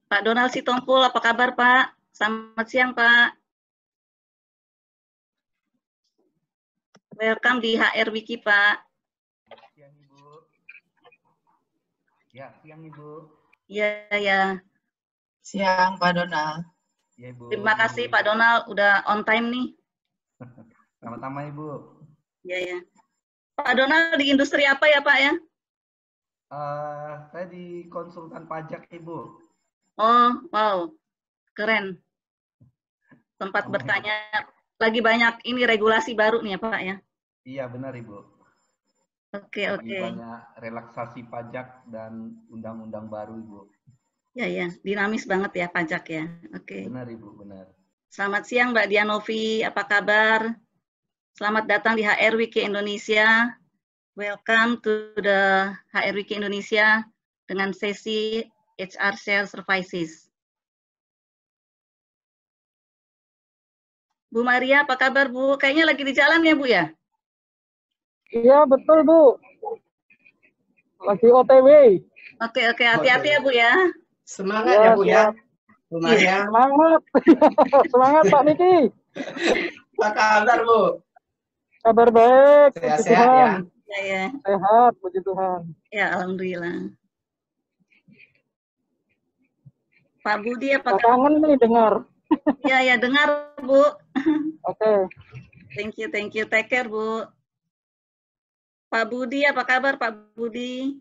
Pak Donald Sitompul, apa kabar Pak? Selamat siang Pak. Welcome di HR Wiki Pak. Siang Ibu. Ya, siang Ibu. Iya, ya. Siang Pak Donald. Ya, Ibu. Terima kasih Pak Donald, udah on time nih. Sama-sama Ibu. Iya, ya. Pak Donald di industri apa ya Pak ya? Saya di konsultan pajak Ibu. Oh, wow. Keren. Tempat bertanya. Lagi banyak ini regulasi baru nih ya Pak ya? Iya, benar Ibu. Oke. Banyak relaksasi pajak dan undang-undang baru Ibu. Ya, dinamis banget ya pajak ya. Oke. Benar Ibu, benar. Selamat siang Mbak Dianovi, apa kabar? Selamat datang di HR Wiki Indonesia. Welcome to the HR Wiki Indonesia dengan sesi HR Share Services. Bu Maria, apa kabar Bu? Kayaknya lagi di jalan ya Bu ya? Iya betul Bu. Lagi OTW. Oke, hati-hati ya Bu ya. Semangat ya Bu ya. Bu Maria. Semangat. Semangat Pak Niki. Apa kabar Bu? Kabar baik. Sehat-sehat ya. Ya. Sehat, puji Tuhan. Ya, alhamdulillah. Pak Budi, apa kabar? Kangen nih dengar. Ya, dengar Bu. Oke. Thank you. Take care Bu. Pak Budi, apa kabar Pak Budi?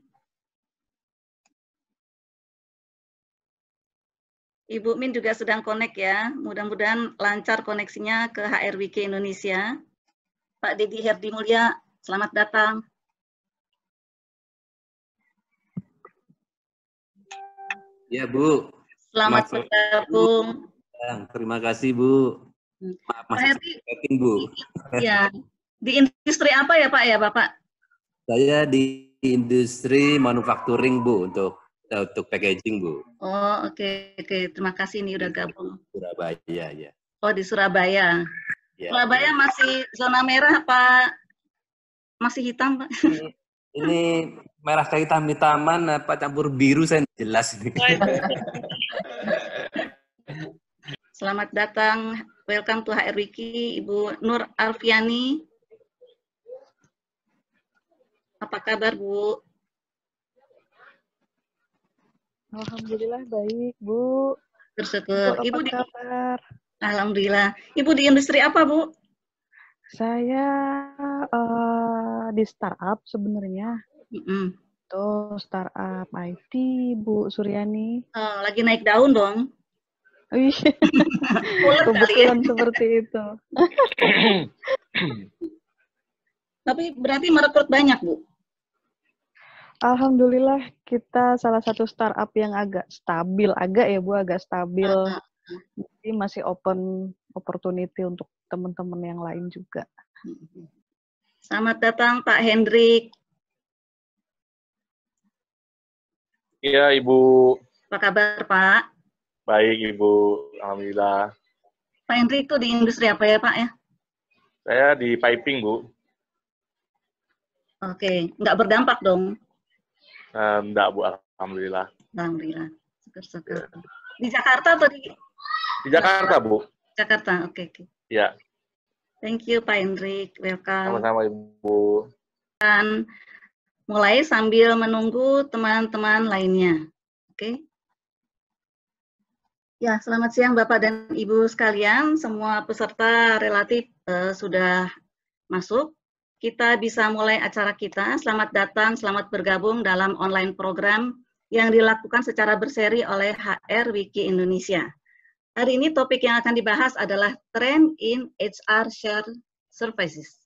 Ibu Min juga sedang connect ya. Mudah-mudahan lancar koneksinya ke HR Wiki Indonesia. Pak Dedi Herdi Mulya, selamat datang. Ya Bu. Selamat bergabung. Terima kasih Bu. Masih setting Bu. Ya, di industri apa ya Pak ya Bapak? Saya di industri manufacturing Bu untuk packaging Bu. Oh oke. Terima kasih nih udah gabung. Surabaya ya. Oh di Surabaya. Ya. Surabaya masih zona merah Pak? Masih hitam Pak? Ini merah kayak hitam-hitaman apa campur biru saya jelas ini. Selamat datang, welcome to HR Wiki, Ibu Nur Alfiani. Apa kabar Bu? Alhamdulillah baik Bu. Bersyukur. Ibu di kabar? Alhamdulillah. Ibu di industri apa Bu? Saya di startup sebenarnya. Tuh startup IT Bu Suryani. Oh, lagi naik daun dong. Kebetulan seperti itu. Tapi berarti merekrut banyak Bu? Alhamdulillah kita salah satu startup yang agak stabil, agak stabil. Jadi masih open opportunity untuk teman-teman yang lain juga. Selamat datang Pak Hendrik. Iya Ibu. Apa kabar Pak? Baik Ibu, alhamdulillah. Pak Hendrik itu di industri apa ya Pak ya? Saya di piping Bu. Oke, nggak berdampak dong? Enggak Bu, alhamdulillah. Alhamdulillah, syukur. Di Jakarta atau di? Di Jakarta Bu. Jakarta, oke. Ya. Thank you Pak Hendrik, welcome. Sama-sama Ibu. Dan mulai sambil menunggu teman-teman lainnya, oke? Ya, selamat siang Bapak dan Ibu sekalian, semua peserta relatif sudah masuk. Kita bisa mulai acara kita. Selamat datang, selamat bergabung dalam online program yang dilakukan secara berseri oleh HR Wiki Indonesia. Hari ini topik yang akan dibahas adalah Trend in HR Share Services.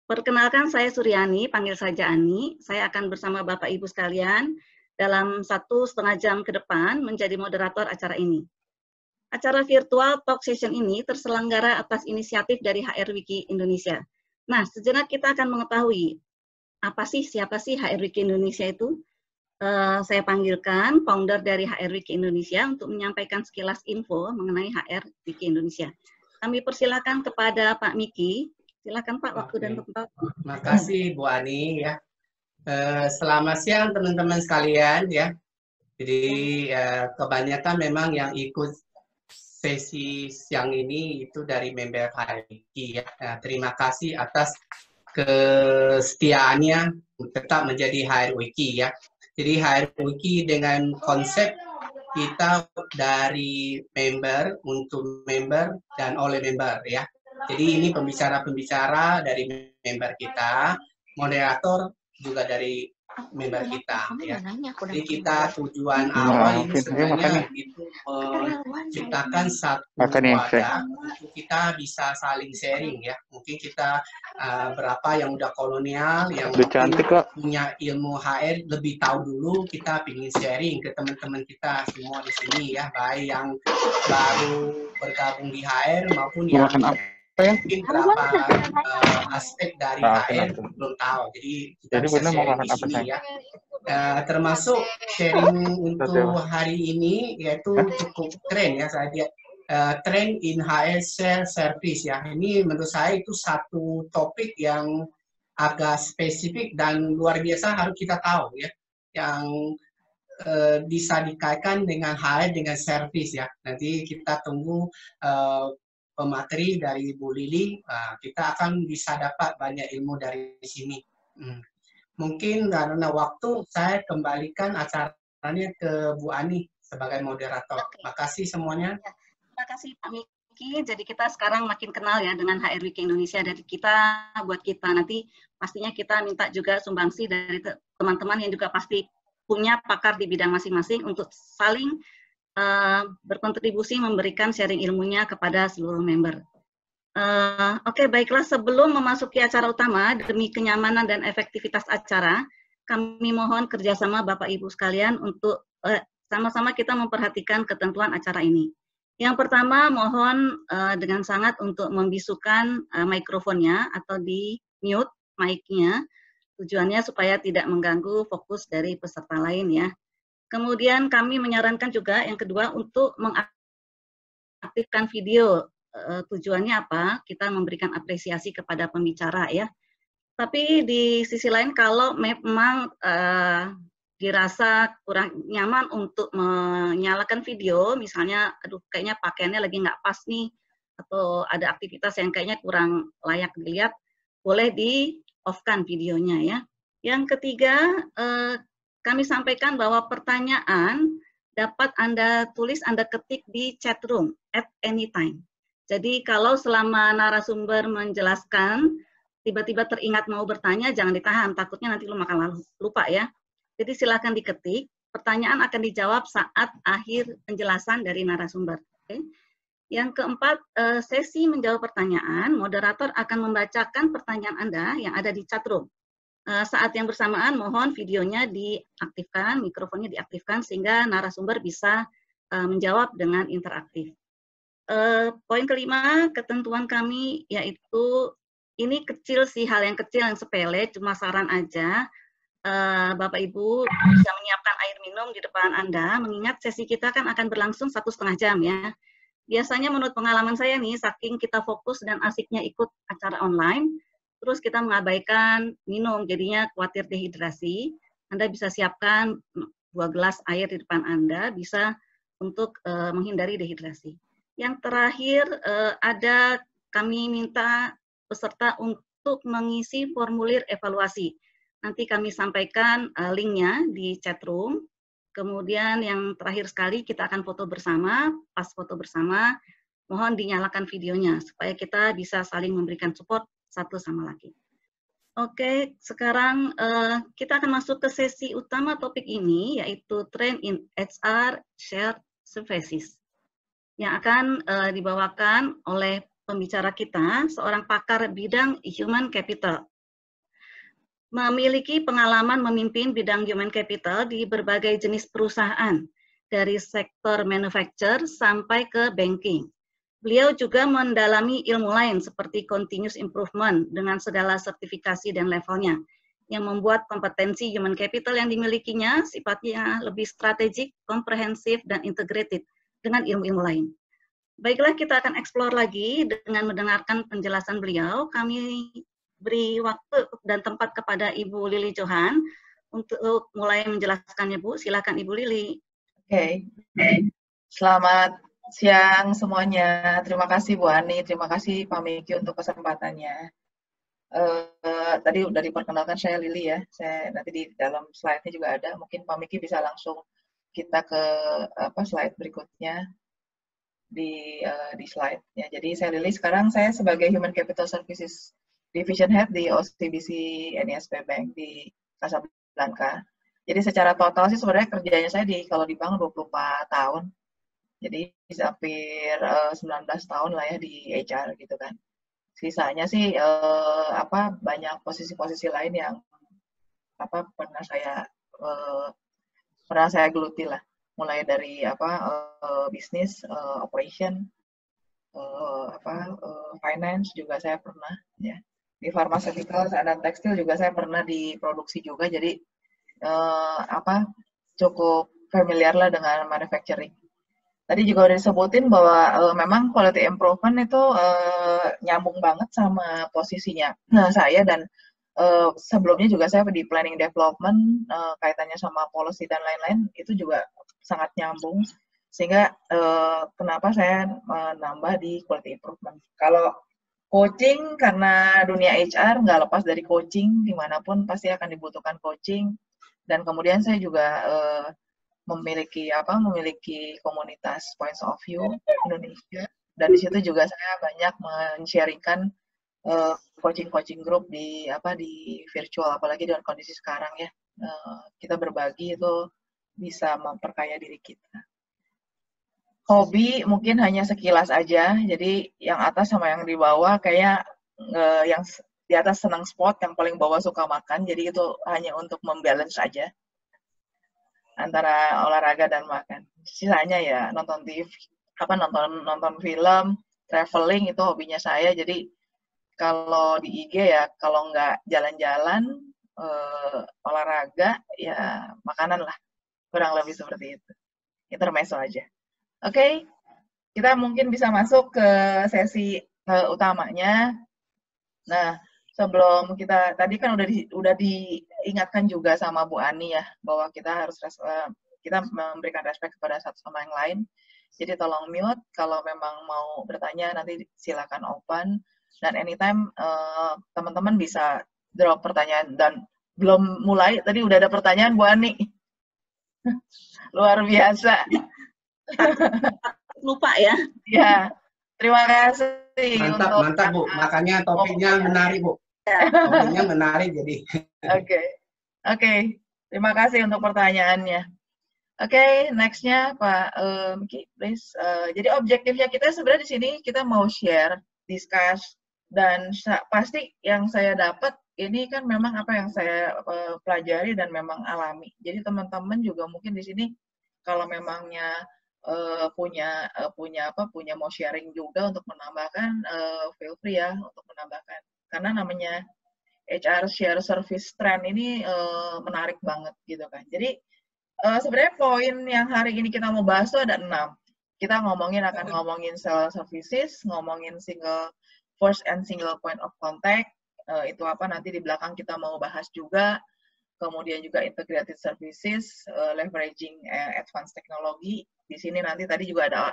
Perkenalkan saya Suryani, panggil saja Ani. Saya akan bersama Bapak Ibu sekalian dalam 1,5 jam ke depan menjadi moderator acara ini. Acara virtual talk session ini terselenggara atas inisiatif dari HR Wiki Indonesia. Nah, sejenak kita akan mengetahui siapa sih HR Wiki Indonesia itu. Saya panggilkan founder dari HR Wiki Indonesia untuk menyampaikan sekilas info mengenai HR Wiki Indonesia. Kami persilakan kepada Pak Miki. Silakan Pak, waktu dan tempat. Terima kasih Bu Ani ya. Selamat siang teman-teman sekalian ya. Jadi kebanyakan memang yang ikut sesi siang ini itu dari member HRWiki ya. Terima kasih atas kesetiaannya tetap menjadi HRWiki ya. Jadi HRWiki dengan konsep kita dari member untuk member dan oleh member ya. Jadi ini pembicara-pembicara dari member kita, moderator juga dari member kita ya. Jadi kita tujuan awal ini sebenarnya itu menciptakan satu wadah untuk kita bisa saling sharing ya. Mungkin kita berapa yang udah kolonial, yang punya ilmu HR lebih tahu dulu, kita ingin sharing ke teman-teman kita semua di sini ya, baik yang baru bergabung di HR maupun yang mungkin berapa aspek dari HR belum tahu. Jadi kita bisa sharing di sini ya. Termasuk sharing untuk hari ini yaitu cukup keren ya, saya lihat trend in HR share service ya. Ini menurut saya itu satu topik yang agak spesifik dan luar biasa harus kita tahu ya, yang bisa dikaitkan dengan HR dengan service ya. Nanti kita tunggu pemateri dari Bu Lili, kita akan bisa dapat banyak ilmu dari sini. Mungkin karena waktu, saya kembalikan acaranya ke Bu Ani sebagai moderator. Terima kasih semuanya. Terima kasih Pak Miki. Jadi kita sekarang makin kenal ya dengan HRWiki Indonesia, dari kita buat kita. Nanti pastinya kita minta juga sumbangsi dari teman-teman yang juga pasti punya pakar di bidang masing-masing untuk saling berkontribusi memberikan sharing ilmunya kepada seluruh member. Oke, baiklah, sebelum memasuki acara utama, demi kenyamanan dan efektivitas acara, kami mohon kerjasama Bapak Ibu sekalian untuk sama-sama kita memperhatikan ketentuan acara ini. Yang pertama, mohon dengan sangat untuk membisukan mikrofonnya atau di mute mic-nya, tujuannya supaya tidak mengganggu fokus dari peserta lain ya. Kemudian kami menyarankan juga yang kedua untuk mengaktifkan video. Tujuannya apa? Kita memberikan apresiasi kepada pembicara ya. Tapi di sisi lain kalau memang dirasa kurang nyaman untuk menyalakan video, misalnya aduh kayaknya pakaiannya lagi nggak pas nih, atau ada aktivitas yang kayaknya kurang layak dilihat, boleh di off-kan videonya ya. Yang ketiga, kami sampaikan bahwa pertanyaan dapat Anda tulis, Anda ketik di chat room at any time. Jadi kalau selama narasumber menjelaskan, tiba-tiba teringat mau bertanya, jangan ditahan, takutnya nanti lu makan lupa ya. Jadi silakan diketik, pertanyaan akan dijawab saat akhir penjelasan dari narasumber. Oke. Yang keempat, sesi menjawab pertanyaan, moderator akan membacakan pertanyaan Anda yang ada di chat room. Saat yang bersamaan mohon videonya diaktifkan, mikrofonnya diaktifkan sehingga narasumber bisa menjawab dengan interaktif. Poin kelima, ketentuan kami yaitu ini kecil sih, hal yang kecil yang sepele, cuma saran aja. Bapak Ibu bisa menyiapkan air minum di depan Anda, mengingat sesi kita kan akan berlangsung 1,5 jam ya. Biasanya menurut pengalaman saya nih, saking kita fokus dan asiknya ikut acara online, terus kita mengabaikan minum, jadinya khawatir dehidrasi. Anda bisa siapkan 2 gelas air di depan Anda, bisa untuk menghindari dehidrasi. Yang terakhir, kami minta peserta untuk mengisi formulir evaluasi. Nanti kami sampaikan linknya di chat room. Kemudian yang terakhir sekali, kita akan foto bersama. Pas foto bersama, mohon dinyalakan videonya, supaya kita bisa saling memberikan support satu sama lagi. Oke, sekarang kita akan masuk ke sesi utama topik ini, yaitu Trend in HR Shared Services, yang akan dibawakan oleh pembicara kita, seorang pakar bidang Human Capital. Memiliki pengalaman memimpin bidang Human Capital di berbagai jenis perusahaan, dari sektor manufacture sampai ke banking. Beliau juga mendalami ilmu lain seperti continuous improvement dengan segala sertifikasi dan levelnya, yang membuat kompetensi human capital yang dimilikinya sifatnya lebih strategik, komprehensif, dan integrated dengan ilmu-ilmu lain. Baiklah, kita akan eksplor lagi dengan mendengarkan penjelasan beliau. Kami beri waktu dan tempat kepada Ibu Lili Johan untuk mulai menjelaskannya, Bu. Silakan Ibu Lili. Oke. Selamat siang semuanya. Terima kasih Bu Ani, terima kasih Pak Miki untuk kesempatannya. Tadi udah diperkenalkan, saya Lili ya. Saya nanti di dalam slide-nya juga ada. Mungkin Pak Miki bisa langsung kita ke slide berikutnya di slide-nya. Jadi saya Lili, sekarang saya sebagai Human Capital Services Division Head di OCBC NISP Bank di Casablanca. Jadi secara total sih sebenarnya kerjanya saya kalau di bank 24 tahun. Jadi hampir 19 tahun lah ya di HR gitu kan. Sisanya sih banyak posisi-posisi lain yang pernah saya geluti lah. Mulai dari bisnis, operation, finance juga saya pernah ya. Di pharmaceutical dan tekstil juga saya pernah di produksi juga. Jadi cukup familiar lah dengan manufacturing. Tadi juga udah disebutin bahwa memang quality improvement itu nyambung banget sama posisinya. Nah, saya dan sebelumnya juga saya di planning development, kaitannya sama policy dan lain-lain, itu juga sangat nyambung. Sehingga kenapa saya menambah di quality improvement. Kalau coaching, karena dunia HR nggak lepas dari coaching, dimanapun pasti akan dibutuhkan coaching. Dan kemudian saya juga memiliki komunitas Points of View Indonesia, dan di situ juga saya banyak men-sharingkan coaching group di virtual, apalagi dengan kondisi sekarang ya, kita berbagi itu bisa memperkaya diri kita. Hobi mungkin hanya sekilas aja, jadi yang atas sama yang di bawah kayak yang di atas senang sport, yang paling bawah suka makan, jadi itu hanya untuk membalance aja antara olahraga dan makan. Sisanya ya nonton TV, nonton film, traveling itu hobinya saya. Jadi kalau di IG ya kalau nggak jalan-jalan, olahraga ya makanan lah, kurang lebih seperti itu. Intermezzo aja. Oke, kita mungkin bisa masuk ke sesi utamanya. Nah, sebelum kita tadi kan udah diingatkan juga sama Bu Ani ya bahwa kita harus kita memberikan respect kepada satu sama yang lain. Jadi tolong mute, kalau memang mau bertanya nanti silakan open, dan anytime teman-teman bisa drop pertanyaan. Dan belum mulai tadi udah ada pertanyaan Bu Ani. Luar biasa. Lupa ya. Ya. Terima kasih. Mantap Bu, makanya topiknya menarik Bu. Topiknya menarik jadi. Oke. Terima kasih untuk pertanyaannya. Oke, next-nya Pak Miki, please. Jadi objektifnya kita sebenarnya di sini kita mau share, discuss, dan pasti yang saya dapat ini kan memang apa yang saya pelajari dan memang alami. Jadi teman-teman juga mungkin di sini kalau memangnya punya mau sharing juga untuk menambahkan, feel free ya untuk menambahkan. Karena namanya HR share service trend ini menarik banget gitu kan. Jadi sebenarnya poin yang hari ini kita mau bahas itu ada 6. Kita akan ngomongin sales services, ngomongin first and single point of contact, itu apa nanti di belakang kita mau bahas juga. Kemudian juga integrated services, leveraging advanced technology. Di sini nanti tadi juga ada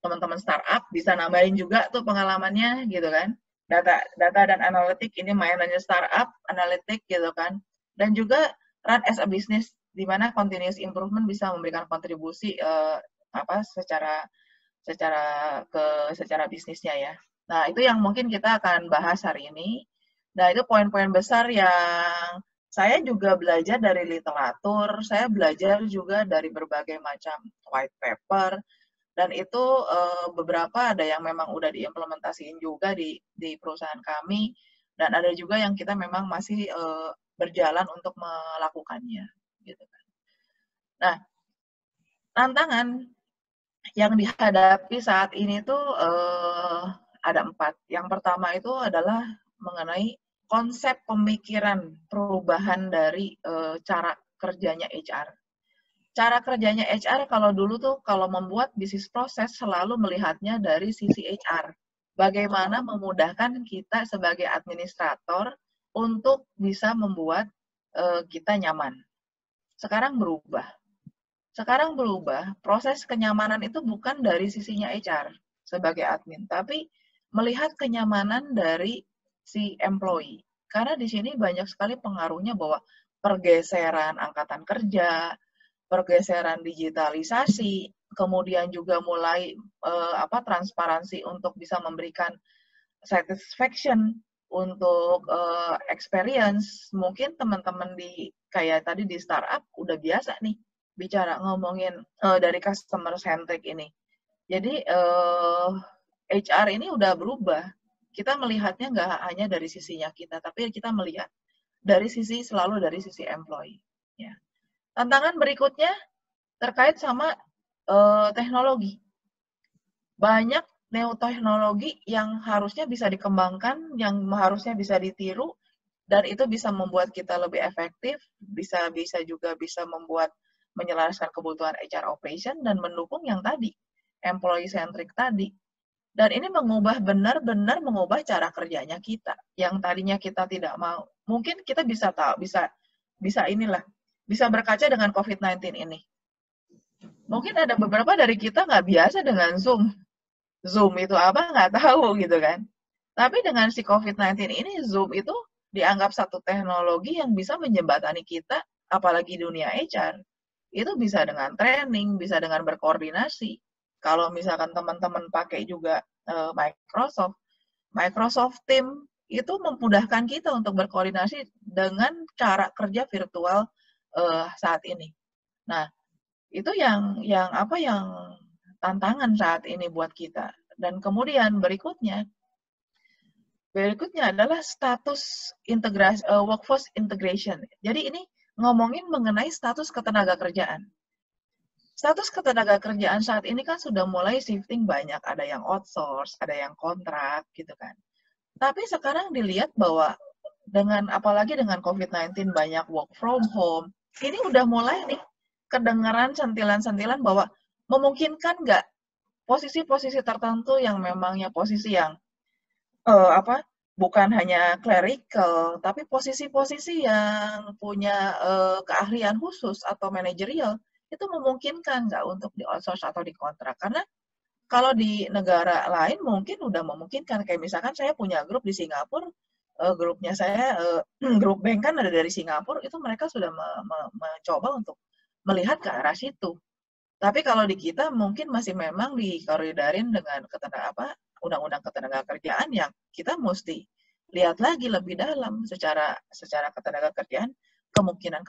teman-teman startup bisa nambahin juga tuh pengalamannya gitu kan. Data dan analitik ini mainannya startup, analitik gitu kan. Dan juga run as a business, di mana continuous improvement bisa memberikan kontribusi secara bisnisnya ya. Nah, itu yang mungkin kita akan bahas hari ini. Nah, itu poin-poin besar yang saya juga belajar dari literatur, saya belajar juga dari berbagai macam white paper, dan itu beberapa ada yang memang udah diimplementasiin juga di perusahaan kami, dan ada juga yang kita memang masih berjalan untuk melakukannya. Gitu kan. Nah, tantangan yang dihadapi saat ini tuh ada 4. Yang pertama itu adalah mengenai konsep pemikiran perubahan dari cara kerjanya HR. Cara kerjanya HR kalau dulu tuh kalau membuat bisnis proses selalu melihatnya dari sisi HR. Bagaimana memudahkan kita sebagai administrator untuk bisa membuat kita nyaman. Sekarang berubah. sekarang berubah. Proses kenyamanan itu bukan dari sisinya HR sebagai admin, tapi melihat kenyamanan dari si employee. Karena di sini banyak sekali pengaruhnya bahwa pergeseran angkatan kerja, pergeseran digitalisasi, kemudian juga mulai transparansi untuk bisa memberikan satisfaction untuk experience. Mungkin teman-teman di kayak tadi di startup udah biasa nih bicara ngomongin dari customer centric ini. Jadi HR ini udah berubah. Kita melihatnya nggak hanya dari sisinya kita, tapi kita melihat selalu dari sisi employee. Ya. Tantangan berikutnya terkait sama teknologi. Banyak neoteknologi yang harusnya bisa dikembangkan, yang harusnya bisa ditiru, dan itu bisa membuat kita lebih efektif, bisa juga bisa membuat menyelaraskan kebutuhan HR operation dan mendukung yang tadi, employee centric tadi. Dan ini benar-benar mengubah cara kerjanya kita. Yang tadinya kita tidak mau. Mungkin kita bisa tahu, bisa berkaca dengan COVID-19 ini. Mungkin ada beberapa dari kita nggak biasa dengan Zoom. Zoom itu apa nggak tahu gitu kan. Tapi dengan si COVID-19 ini, Zoom itu dianggap satu teknologi yang bisa menjembatani kita, apalagi dunia HR. Itu bisa dengan training, bisa dengan berkoordinasi. Kalau misalkan teman-teman pakai juga Microsoft Teams itu memudahkan kita untuk berkoordinasi dengan cara kerja virtual saat ini. Nah, itu yang tantangan saat ini buat kita. Dan kemudian berikutnya adalah status integrasi workforce integration. Jadi ini ngomongin mengenai status ketenagakerjaan. Status ketenagakerjaan saat ini kan sudah mulai shifting banyak, ada yang outsource, ada yang kontrak gitu kan. Tapi sekarang dilihat bahwa apalagi dengan COVID-19 banyak work from home, ini udah mulai nih kedengaran sentilan-sentilan bahwa memungkinkan nggak posisi-posisi tertentu yang memangnya posisi yang bukan hanya clerical, tapi posisi-posisi yang punya keahlian khusus atau manajerial, itu memungkinkan nggak untuk di outsource atau dikontrak. Karena kalau di negara lain mungkin udah memungkinkan. Kayak misalkan saya punya grup di Singapura, grupnya saya, grup bank kan ada dari Singapura, itu mereka sudah mencoba untuk melihat ke arah situ. Tapi kalau di kita mungkin masih memang dikoridorin dengan undang-undang ketenagakerjaan yang kita mesti lihat lagi lebih dalam secara ketenagakerjaan kemungkinan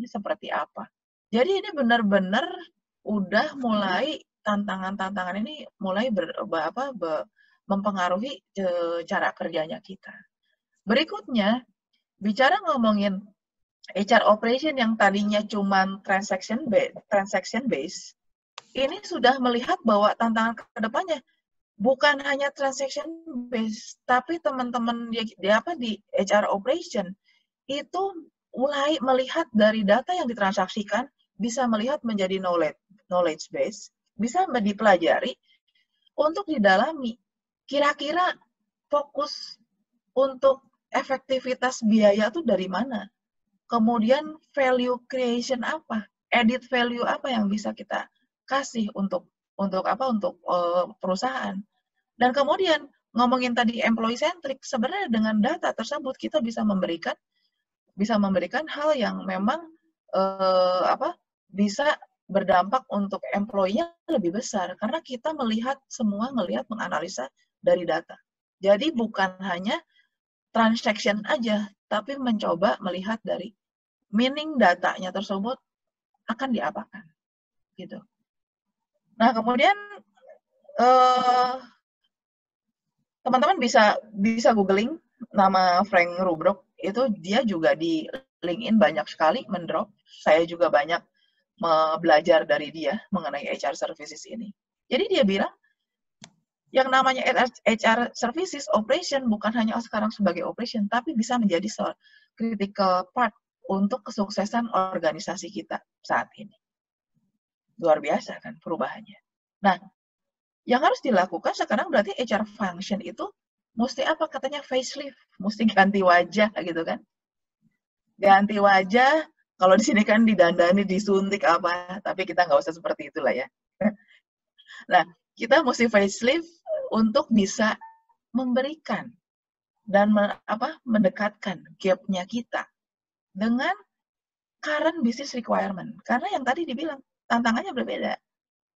seperti apa. Jadi ini benar-benar udah mulai tantangan-tantangan ini mulai mempengaruhi cara kerjanya kita. Berikutnya, bicara ngomongin HR operation yang tadinya cuma transaction based, ini sudah melihat bahwa tantangan ke depannya bukan hanya transaction based, tapi teman-teman di HR operation itu mulai melihat dari data yang ditransaksikan, bisa melihat menjadi knowledge base, bisa dipelajari untuk didalami. Kira-kira fokus untuk efektivitas biaya itu dari mana? Kemudian value creation apa? Added value apa yang bisa kita kasih untuk perusahaan? Dan kemudian ngomongin tadi employee centric, sebenarnya dengan data tersebut kita bisa memberikan hal yang memang bisa berdampak untuk employee-nya lebih besar karena kita melihat menganalisa dari data. Jadi bukan hanya transaction aja, tapi mencoba melihat dari meaning datanya tersebut akan diapakan, gitu. Nah kemudian teman-teman bisa googling nama Frank Rubrock, itu dia juga di LinkedIn banyak sekali mendrop. Saya juga banyak belajar dari dia mengenai HR services ini. Jadi dia bilang, yang namanya HR services operation bukan hanya sekarang sebagai operation, tapi bisa menjadi critical part untuk kesuksesan organisasi kita saat ini. Luar biasa kan perubahannya. Nah, yang harus dilakukan sekarang berarti HR function itu mesti apa katanya facelift, mesti ganti wajah gitu kan. Ganti wajah, Kalau di sini kan didandani, disuntik apa, tapi kita nggak usah seperti itulah ya. Nah, kita mesti facelift untuk bisa memberikan dan mendekatkan gap-nya kita dengan current business requirement. Karena yang tadi dibilang, tantangannya berbeda.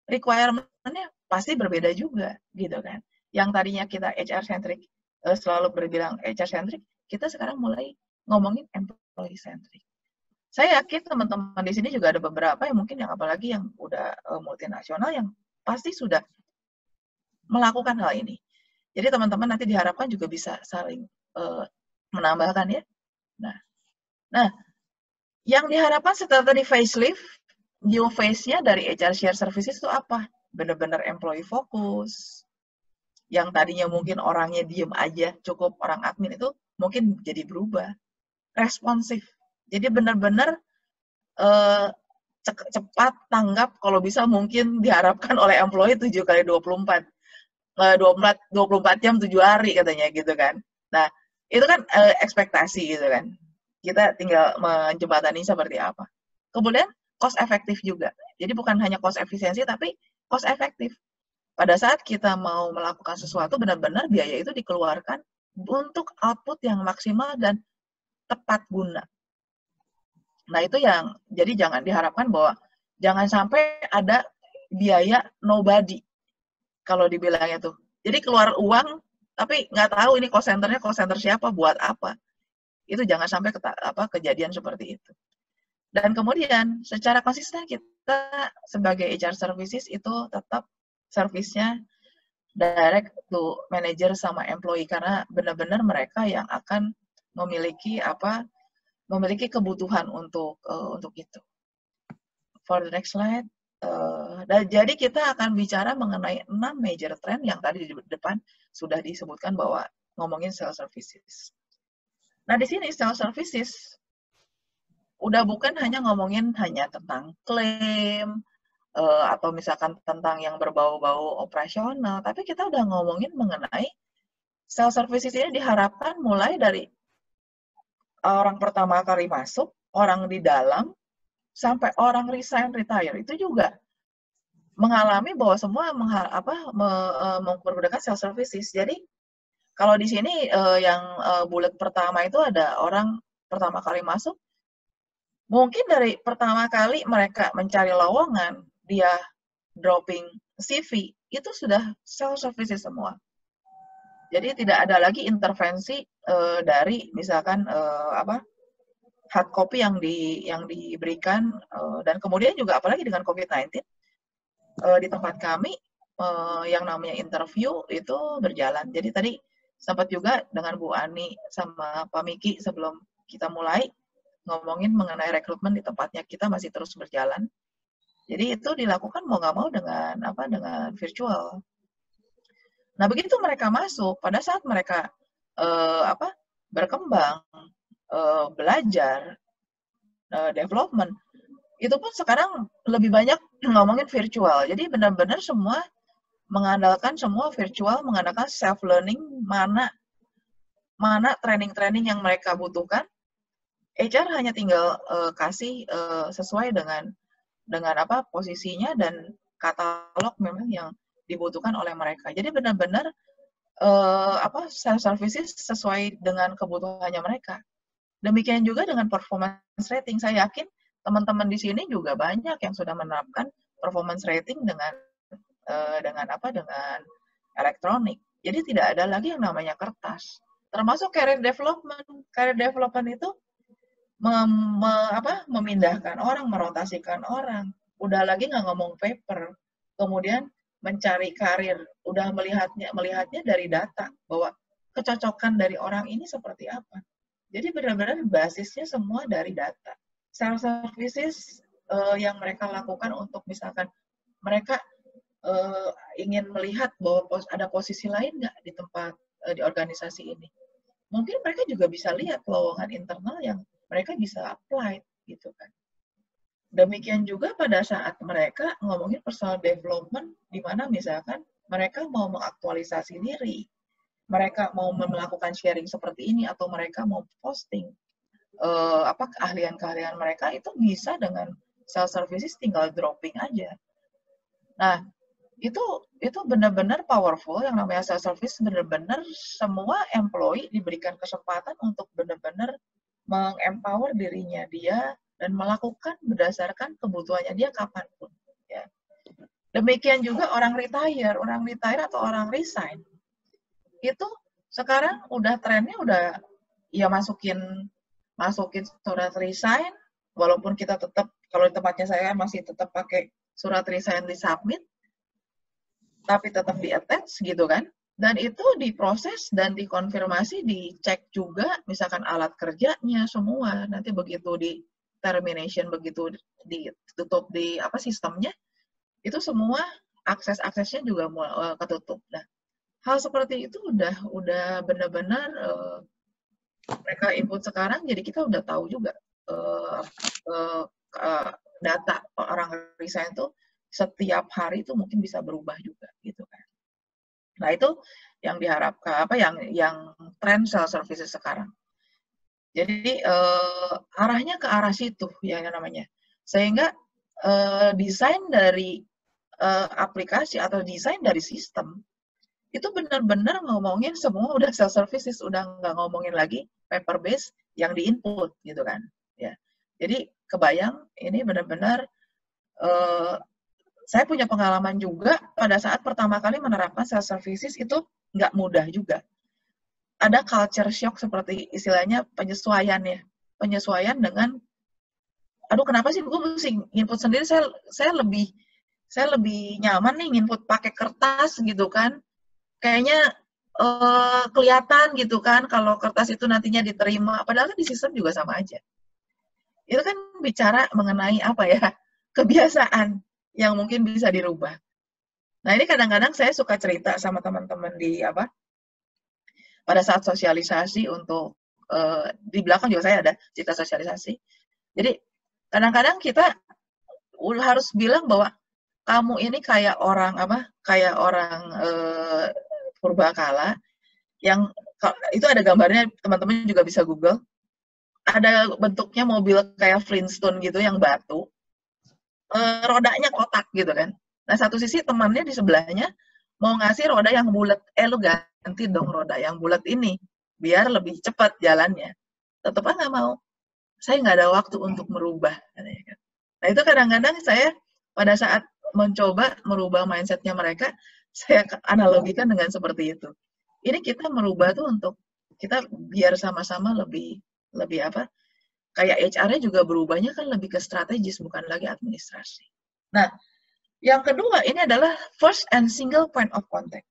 Requirement-nya pasti berbeda juga, gitu kan. Yang tadinya kita HR-centric, selalu berbilang HR-centric, kita sekarang mulai ngomongin employee-centric. Saya yakin teman-teman di sini juga ada beberapa yang mungkin yang apalagi yang udah multinasional yang pasti sudah melakukan hal ini. Jadi teman-teman nanti diharapkan juga bisa saling menambahkan ya. Nah, yang diharapkan setelah tadi facelift, new face-nya dari HR Share Services itu apa? Benar-benar employee focus. Yang tadinya mungkin orangnya diem aja, cukup orang admin itu mungkin jadi berubah. Responsif. Jadi benar-benar cepat tanggap, kalau bisa mungkin diharapkan oleh employee 7x24 jam 7 hari katanya gitu kan. Nah, itu kan ekspektasi gitu kan. Kita tinggal menjembatani seperti apa. Kemudian cost efektif juga. Jadi bukan hanya cost efisiensi tapi cost efektif. Pada saat kita mau melakukan sesuatu benar-benar biaya itu dikeluarkan untuk output yang maksimal dan tepat guna. Nah, itu yang, jadi jangan diharapkan bahwa jangan sampai ada biaya nobody, kalau dibilangnya tuh. Jadi keluar uang, tapi nggak tahu ini cost center-nya cost center siapa, buat apa. Itu jangan sampai kejadian seperti itu. Dan kemudian, secara konsisten kita sebagai HR services itu tetap service-nya direct to manager sama employee, karena benar-benar mereka yang akan memiliki kebutuhan untuk itu. For the next slide. Jadi kita akan bicara mengenai 6 major trend yang tadi di depan sudah disebutkan bahwa ngomongin sales services. Nah, di sini sales services udah bukan hanya ngomongin hanya tentang klaim atau misalkan tentang yang berbau-bau operasional, tapi kita udah ngomongin mengenai sales services ini diharapkan mulai dari orang pertama kali masuk, orang di dalam, sampai orang resign, retire. Itu juga mengalami bahwa semua mempergunakan sales services. Jadi, kalau di sini yang bullet pertama itu ada orang pertama kali masuk, mungkin dari pertama kali mereka mencari lowongan, dia dropping CV, itu sudah sales services semua. Jadi tidak ada lagi intervensi dari misalkan hard copy yang diberikan dan kemudian juga apalagi dengan COVID-19 di tempat kami yang namanya interview itu berjalan. Jadi tadi sempat juga dengan Bu Ani sama Pak Miki sebelum kita mulai ngomongin mengenai rekrutmen di tempatnya kita masih terus berjalan. Jadi itu dilakukan mau nggak mau dengan virtual. Nah, begitu mereka masuk, pada saat mereka berkembang, belajar, development, itu pun sekarang lebih banyak ngomongin virtual. Jadi benar-benar semua mengandalkan semua virtual, mengandalkan self-learning, mana training-training yang mereka butuhkan. HR hanya tinggal kasih sesuai dengan posisinya dan katalog memang yang dibutuhkan oleh mereka. Jadi benar-benar services sesuai dengan kebutuhannya mereka. Demikian juga dengan performance rating. Saya yakin teman-teman di sini juga banyak yang sudah menerapkan performance rating dengan elektronik. Jadi tidak ada lagi yang namanya kertas. Termasuk career development. Career development itu memindahkan orang, merotasikan orang. Udah lagi nggak ngomong paper. Kemudian mencari karir, udah melihatnya dari data, bahwa kecocokan dari orang ini seperti apa. Jadi benar-benar basisnya semua dari data. Sales services yang mereka lakukan untuk misalkan mereka ingin melihat bahwa ada posisi lain nggak di tempat, di organisasi ini. Mungkin mereka juga bisa lihat lowongan internal yang mereka bisa apply, gitu kan. Demikian juga pada saat mereka ngomongin personal development, di mana misalkan mereka mau mengaktualisasi diri, mereka mau melakukan sharing seperti ini, atau mereka mau posting keahlian-keahlian mereka itu bisa dengan self services tinggal dropping aja. Nah, itu benar-benar powerful. Yang namanya self service benar-benar semua employee diberikan kesempatan untuk benar-benar mengempower dirinya dia dan melakukan berdasarkan kebutuhannya dia kapanpun. Ya. Demikian juga orang retire atau orang resign. Itu sekarang udah trennya udah ya masukin surat resign, walaupun kita tetap, kalau di tempatnya saya masih tetap pakai surat resign di submit, tapi tetap di attach gitu kan. Dan itu diproses dan dikonfirmasi, dicek juga, misalkan alat kerjanya semua. Nanti begitu di termination, begitu ditutup di sistemnya, itu semua aksesnya juga ketutup. Nah, hal seperti itu udah benar-benar mereka input sekarang, jadi kita udah tahu juga data orang resign itu setiap hari itu mungkin bisa berubah juga gitu kan. Nah, itu yang diharapkan yang tren self services sekarang. Jadi arahnya ke arah situ ya namanya. Sehingga desain dari aplikasi atau desain dari sistem itu benar-benar ngomongin semua udah self services, udah nggak ngomongin lagi paper based yang di input gitu kan ya. Jadi kebayang ini benar-benar saya punya pengalaman juga pada saat pertama kali menerapkan self services itu nggak mudah juga. Ada culture shock, seperti istilahnya penyesuaian dengan aduh kenapa sih gue mesti input sendiri, saya lebih nyaman nih input pakai kertas gitu kan. Kayaknya kelihatan gitu kan kalau kertas itu nantinya diterima, padahal kan di sistem juga sama aja. Itu kan bicara mengenai kebiasaan yang mungkin bisa dirubah. Nah, ini kadang-kadang saya suka cerita sama teman-teman pada saat sosialisasi untuk di belakang juga saya ada cerita sosialisasi. Jadi kadang-kadang kita harus bilang bahwa kamu ini kayak orang purbakala yang itu ada gambarnya, teman-teman juga bisa Google. Ada bentuknya mobil kayak Flintstone gitu yang batu. Rodanya kotak gitu kan. Nah, satu sisi temannya di sebelahnya mau ngasih roda yang bulat. Lu ganti dong roda yang bulat ini biar lebih cepat jalannya. Tetep nggak mau. Saya nggak ada waktu untuk merubah. Nah, itu kadang-kadang saya pada saat mencoba merubah mindsetnya mereka, saya analogikan dengan seperti itu. Ini kita merubah tuh untuk kita biar sama-sama lebih kayak HR-nya juga berubahnya kan lebih ke strategis, bukan lagi administrasi. Nah, yang kedua ini adalah first and single point of contact.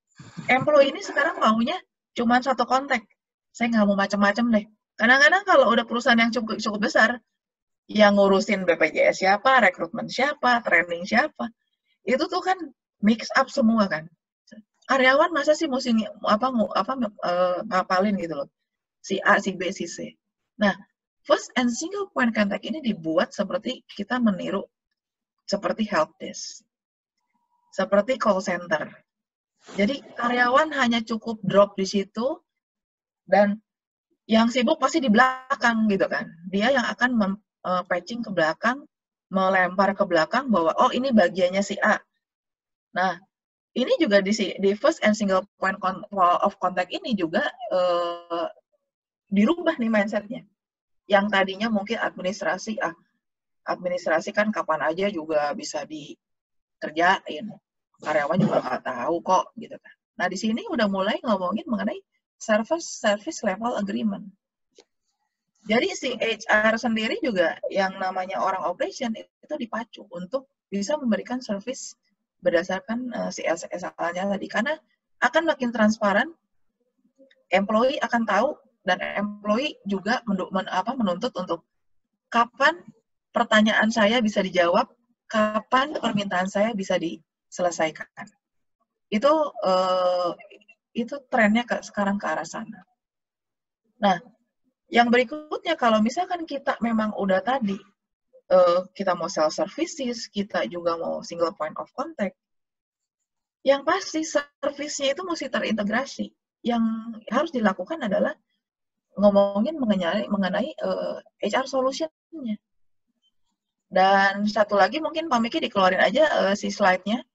Employee ini sekarang maunya cuma satu kontak. Saya nggak mau macam-macam deh. Kadang-kadang kalau udah perusahaan yang cukup besar, yang ngurusin BPJS siapa, rekrutmen siapa, training siapa, itu tuh kan mix up semua kan. Karyawan masa sih mesti ngapalin gitu loh. Si A, si B, si C. Nah, first and single point contact ini dibuat seperti kita meniru seperti help desk, seperti call center. Jadi karyawan hanya cukup drop di situ dan yang sibuk pasti di belakang gitu kan. Dia yang akan patching ke belakang, melempar ke belakang bahwa oh ini bagiannya si A. Nah, ini juga di first and single point of contact ini juga dirubah nih mindsetnya. Yang tadinya mungkin administrasi kan kapan aja juga bisa dikerjain, karyawan juga nggak tahu kok gitu kan. Nah, di sini udah mulai ngomongin mengenai service level agreement. Jadi si HR sendiri juga yang namanya orang operation itu dipacu untuk bisa memberikan service berdasarkan si SLA-nya tadi, karena akan makin transparan, employee akan tahu. Dan employee juga menuntut untuk kapan pertanyaan saya bisa dijawab, kapan permintaan saya bisa diselesaikan. Itu trennya sekarang ke arah sana. Nah, yang berikutnya kalau misalkan kita memang udah tadi kita mau self services, kita juga mau single point of contact, yang pasti service-nya itu mesti terintegrasi. Yang harus dilakukan adalah ngomongin mengenai HR solution-nya. Dan satu lagi mungkin Pak Miki dikeluarin aja si slide-nya.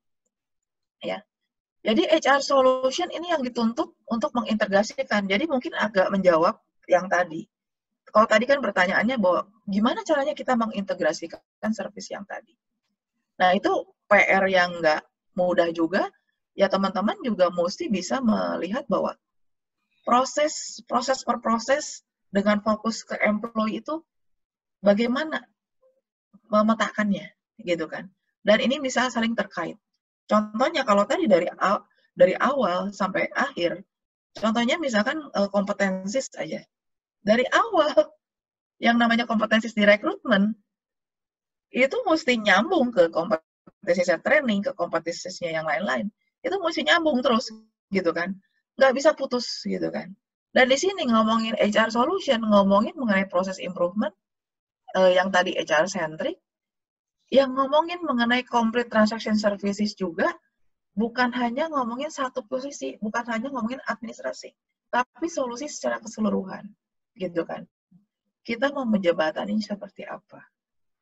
Ya. Jadi HR solution ini yang dituntut untuk mengintegrasikan. Jadi mungkin agak menjawab yang tadi. Kalau tadi kan pertanyaannya bahwa gimana caranya kita mengintegrasikan service yang tadi. Nah, itu PR yang nggak mudah juga. Ya teman-teman juga mesti bisa melihat bahwa proses per proses dengan fokus ke employee itu bagaimana memetakannya, gitu kan. Dan ini bisa saling terkait. Contohnya kalau tadi dari awal sampai akhir, contohnya misalkan kompetensi saja. Dari awal, yang namanya kompetensi di rekrutmen, itu mesti nyambung ke kompetensinya training, ke kompetensinya yang lain-lain. Itu mesti nyambung terus, gitu kan. Nggak bisa putus, gitu kan. Dan di sini ngomongin HR solution, ngomongin mengenai proses improvement, yang tadi HR centric, yang ngomongin mengenai complete transaction services juga, bukan hanya ngomongin satu posisi, bukan hanya ngomongin administrasi, tapi solusi secara keseluruhan, gitu kan. Kita mau menjembatani seperti apa.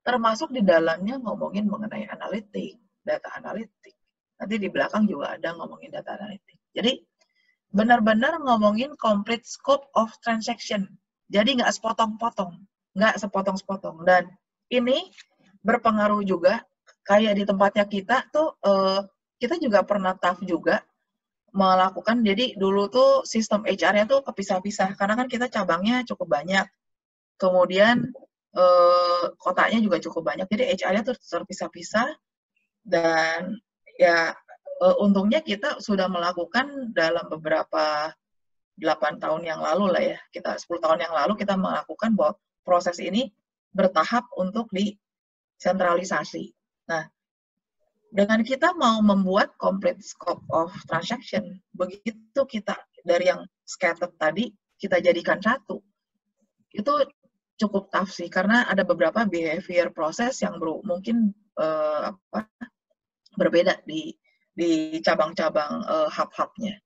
Termasuk di dalamnya ngomongin mengenai analitik, data analitik. Nanti di belakang juga ada ngomongin data analitik. Jadi, benar-benar ngomongin complete scope of transaction. Jadi nggak sepotong-potong, nggak sepotong-sepotong. Dan ini berpengaruh juga, kayak di tempatnya kita tuh, kita juga pernah tough juga melakukan, jadi dulu tuh sistem HR-nya tuh kepisah-pisah, karena kan kita cabangnya cukup banyak, kemudian kotanya juga cukup banyak, jadi HR-nya tuh terpisah-pisah, dan ya untungnya kita sudah melakukan dalam beberapa 8 tahun yang lalu lah ya, kita 10 tahun yang lalu kita melakukan bahwa proses ini bertahap untuk disentralisasi. Nah, dengan kita mau membuat complete scope of transaction, begitu kita dari yang scattered tadi, kita jadikan satu, itu cukup tough sih, karena ada beberapa behavior proses yang mungkin berbeda di cabang-cabang hub-hubnya.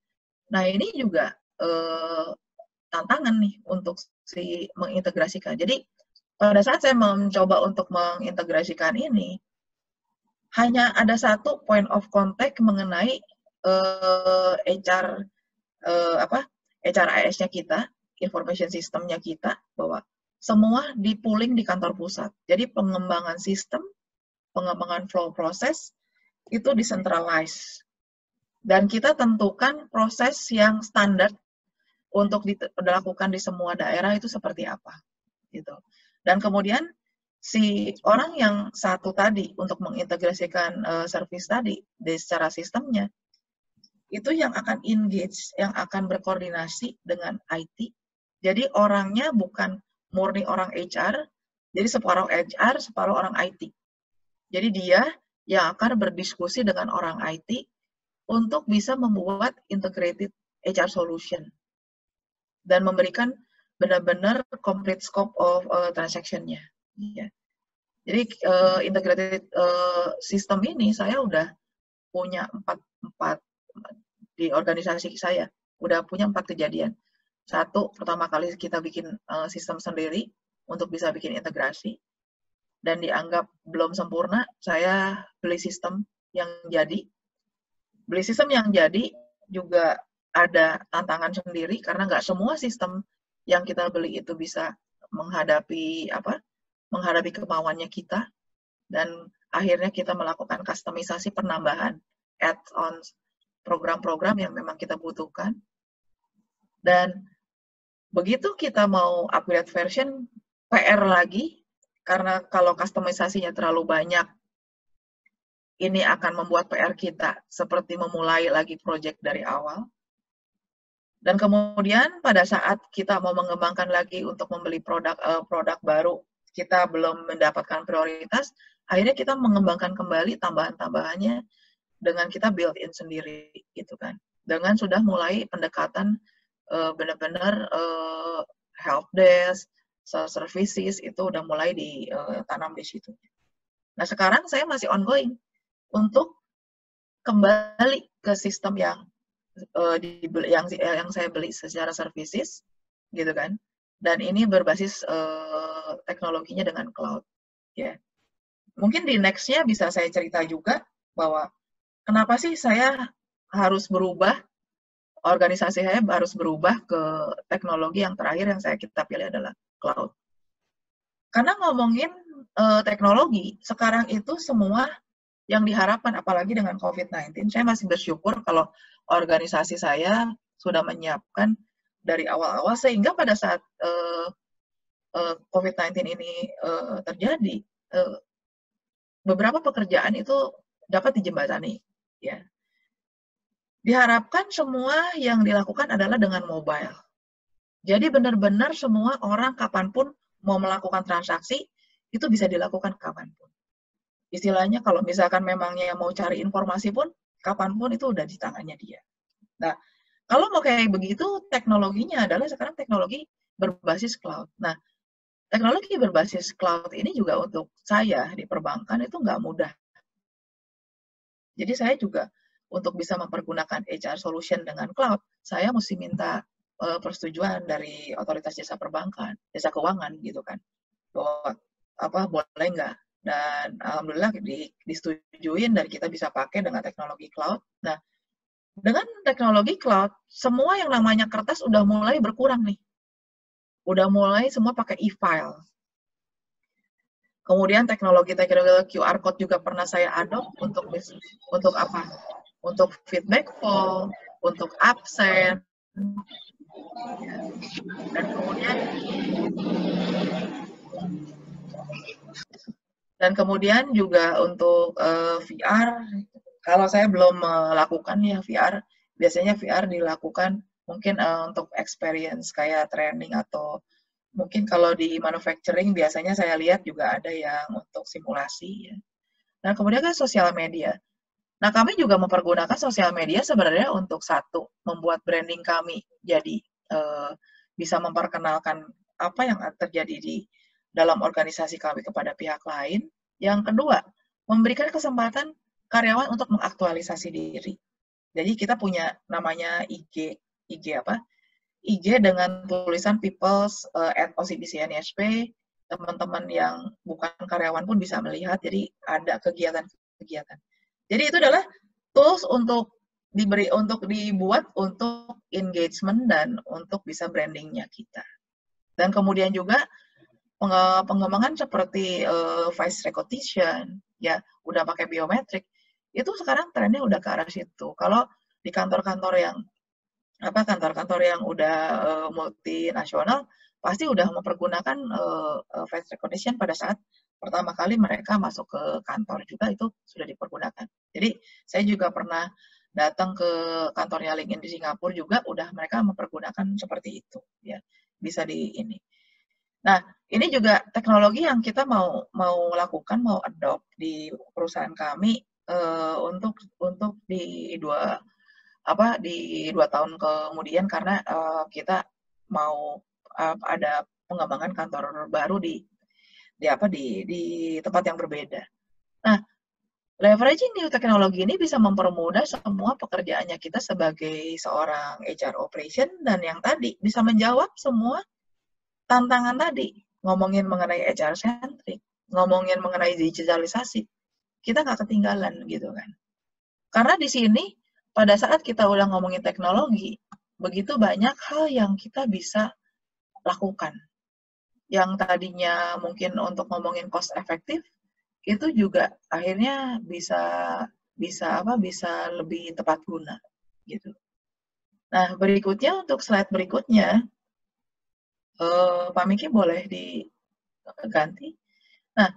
Nah, ini juga tantangan nih untuk mengintegrasikan. Jadi, pada saat saya mencoba untuk mengintegrasikan ini, hanya ada satu point of contact mengenai HR HRIS-nya kita, information system-nya kita, bahwa semua di-pooling di kantor pusat. Jadi pengembangan sistem, pengembangan flow proses, itu decentralized. Dan kita tentukan proses yang standar untuk dilakukan di semua daerah itu seperti apa. Gitu. Dan kemudian si orang yang satu tadi untuk mengintegrasikan service tadi secara sistemnya, itu yang akan engage, yang akan berkoordinasi dengan IT. Jadi orangnya bukan murni orang HR, jadi separuh HR, separuh orang IT. Jadi dia yang akan berdiskusi dengan orang IT untuk bisa membuat integrated HR solution dan memberikan benar-benar complete scope of transaction-nya. Ya. Jadi integrated system ini saya udah punya empat di organisasi saya, udah punya 4 kejadian. Satu, pertama kali kita bikin sistem sendiri untuk bisa bikin integrasi, dan dianggap belum sempurna, saya beli sistem yang jadi. Beli sistem yang jadi juga ada tantangan sendiri, karena nggak semua sistem yang kita beli itu bisa menghadapi kemauannya kita, dan akhirnya kita melakukan kustomisasi penambahan add-on program-program yang memang kita butuhkan. Dan begitu kita mau upgrade version, PR lagi, karena kalau kustomisasinya terlalu banyak, ini akan membuat PR kita seperti memulai lagi project dari awal. Dan kemudian pada saat kita mau mengembangkan lagi untuk membeli produk baru, kita belum mendapatkan prioritas, akhirnya kita mengembangkan kembali tambahan-tambahannya dengan kita build-in sendiri, gitu kan. Dengan sudah mulai pendekatan benar-benar help desk, services, itu udah mulai ditanam di situ. Nah, sekarang saya masih ongoing untuk kembali ke sistem yang saya beli secara services, gitu kan. dan ini berbasis teknologinya dengan cloud. Ya, mungkin di next-nya bisa saya cerita juga bahwa kenapa sih saya harus berubah, organisasi saya harus berubah ke teknologi yang terakhir yang kita pilih adalah cloud. Karena ngomongin teknologi, sekarang itu semua yang diharapkan, apalagi dengan COVID-19, saya masih bersyukur kalau organisasi saya sudah menyiapkan dari awal-awal, sehingga pada saat COVID-19 ini terjadi, beberapa pekerjaan itu dapat dijembatani. Ya. Diharapkan semua yang dilakukan adalah dengan mobile. Jadi benar-benar semua orang kapanpun mau melakukan transaksi, itu bisa dilakukan kapanpun. Istilahnya kalau misalkan memangnya mau cari informasi pun, kapanpun itu udah di tangannya dia. Nah, kalau mau kayak begitu, teknologinya adalah sekarang teknologi berbasis cloud. Nah, teknologi berbasis cloud ini juga untuk saya di perbankan itu nggak mudah. Jadi saya juga untuk bisa mempergunakan HR solution dengan cloud, saya mesti minta persetujuan dari otoritas jasa perbankan, jasa keuangan gitu kan. Bahwa boleh nggak? Dan alhamdulillah disetujuin dan kita bisa pakai dengan teknologi cloud. Nah, dengan teknologi cloud, semua yang namanya kertas udah mulai berkurang nih. Udah mulai semua pakai e-file. Kemudian teknologi QR code juga pernah saya adopt untuk apa? Untuk feedback form, untuk absen, dan kemudian juga untuk VR. Kalau saya belum melakukan ya VR, biasanya VR dilakukan mungkin untuk experience kayak training atau mungkin kalau di manufacturing biasanya saya lihat juga ada yang untuk simulasi ya. Nah, kemudian kan sosial media. Nah, kami juga mempergunakan sosial media sebenarnya untuk satu, membuat branding kami jadi bisa memperkenalkan apa yang terjadi di dalam organisasi kami kepada pihak lain. Yang kedua, memberikan kesempatan karyawan untuk mengaktualisasi diri. Jadi kita punya namanya IG dengan tulisan peoples at OCBC-NISP, teman-teman yang bukan karyawan pun bisa melihat, jadi ada kegiatan-kegiatan. Jadi itu adalah tools untuk dibuat untuk engagement dan untuk bisa brandingnya kita. Dan kemudian juga pengembangan seperti voice recognition, ya udah pakai biometrik, itu sekarang trennya udah ke arah situ. Kalau di kantor-kantor yang udah multinasional pasti udah mempergunakan face recognition pada saat pertama kali mereka masuk ke kantor juga itu sudah dipergunakan. Jadi saya juga pernah datang ke kantornya LinkedIn di Singapura juga udah mereka mempergunakan seperti itu ya. Bisa di ini. Nah, ini juga teknologi yang kita mau lakukan, mau adopt di perusahaan kami untuk di dua tahun kemudian karena kita mau ada pengembangan kantor baru di tempat yang berbeda. Nah, leveraging new teknologi ini bisa mempermudah semua pekerjaannya kita sebagai seorang HR operation dan yang tadi bisa menjawab semua tantangan tadi. Ngomongin mengenai HR centric, ngomongin mengenai digitalisasi, kita nggak ketinggalan gitu kan. Karena di sini pada saat kita udah ngomongin teknologi, begitu banyak hal yang kita bisa lakukan. Yang tadinya mungkin untuk ngomongin cost efektif, itu juga akhirnya bisa lebih tepat guna gitu. Nah, berikutnya untuk slide berikutnya, Pak Miki boleh diganti. Nah,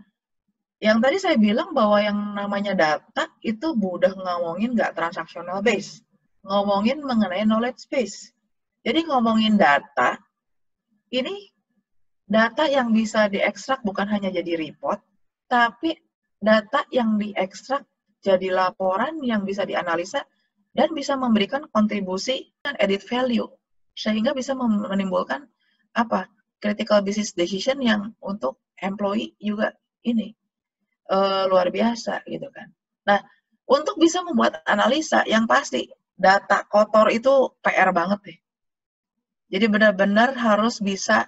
yang tadi saya bilang bahwa yang namanya data itu udah ngomongin nggak transactional base, ngomongin mengenai knowledge base. Jadi ngomongin data, ini data yang bisa diekstrak bukan hanya jadi report, tapi data yang diekstrak jadi laporan yang bisa dianalisa dan bisa memberikan kontribusi dan added value, sehingga bisa menimbulkan critical business decision yang untuk employee juga ini luar biasa gitu kan. Nah, untuk bisa membuat analisa yang pasti data kotor itu PR banget deh. Jadi benar-benar harus bisa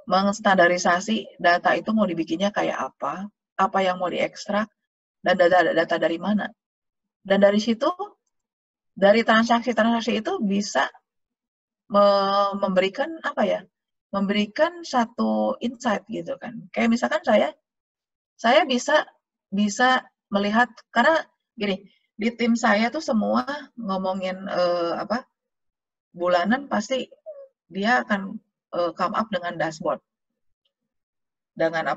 mengstandarisasi data itu mau dibikinnya kayak apa yang mau diekstrak, dan data dari mana. Dan dari situ, dari transaksi-transaksi itu bisa memberikan apa ya? Memberikan satu insight gitu kan. Kayak misalkan saya bisa melihat, karena gini, di tim saya tuh semua ngomongin bulanan, pasti dia akan come up dengan dashboard, dengan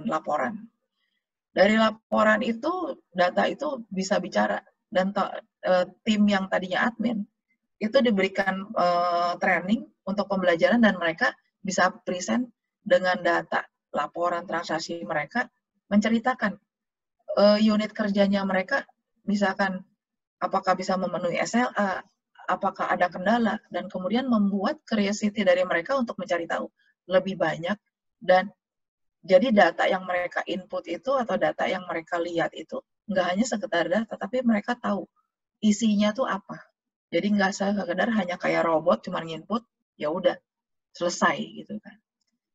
laporan. Dari laporan itu, data itu bisa bicara, dan tim yang tadinya admin itu diberikan training untuk pembelajaran, dan mereka bisa present dengan data laporan transaksi mereka, menceritakan unit kerjanya mereka, misalkan apakah bisa memenuhi SLA, apakah ada kendala, dan kemudian membuat curiosity dari mereka untuk mencari tahu lebih banyak. Dan jadi data yang mereka input itu, atau data yang mereka lihat itu, nggak hanya sekedar data, tapi mereka tahu isinya tuh apa. Jadi nggak sekedar hanya kayak robot, cuma nginput, ya udah, selesai gitu kan.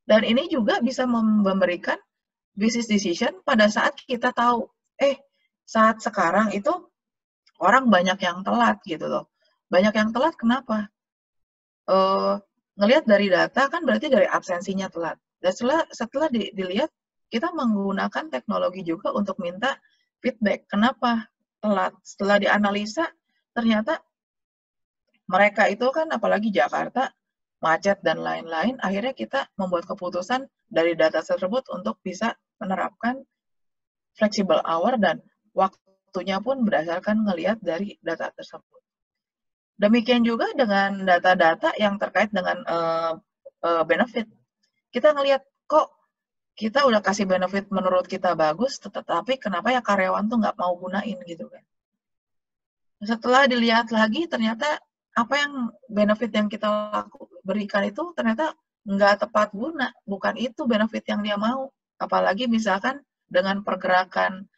Dan ini juga bisa memberikan business decision pada saat kita tahu, saat sekarang itu orang banyak yang telat gitu loh. Banyak yang telat kenapa? Ngelihat dari data kan berarti dari absensinya telat. Dan setelah dilihat, kita menggunakan teknologi juga untuk minta feedback. Kenapa telat? Setelah dianalisa, ternyata mereka itu kan, apalagi Jakarta, macet dan lain-lain, akhirnya kita membuat keputusan dari data tersebut untuk bisa menerapkan flexible hour, dan waktunya pun berdasarkan ngelihat dari data tersebut. Demikian juga dengan data-data yang terkait dengan benefit. Kita ngelihat, kok kita udah kasih benefit menurut kita bagus, tetapi kenapa ya karyawan tuh nggak mau gunain gitu kan. Setelah dilihat lagi, ternyata apa yang benefit yang kita berikan itu ternyata nggak tepat guna, bukan itu benefit yang dia mau. Apalagi misalkan dengan pergerakan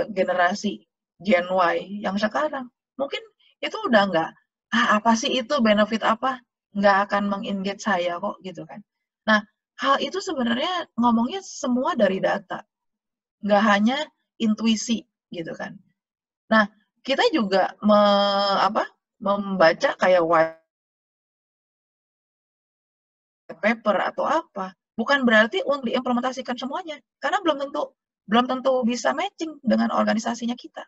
generasi Gen Y yang sekarang, mungkin itu udah nggak, apa sih itu benefit apa, nggak akan meng-engage saya kok gitu kan. Nah, hal itu sebenarnya ngomongnya semua dari data, nggak hanya intuisi gitu kan. Nah, kita juga membaca kayak white paper atau apa, bukan berarti untuk diimplementasikan semuanya, karena belum tentu bisa matching dengan organisasinya kita.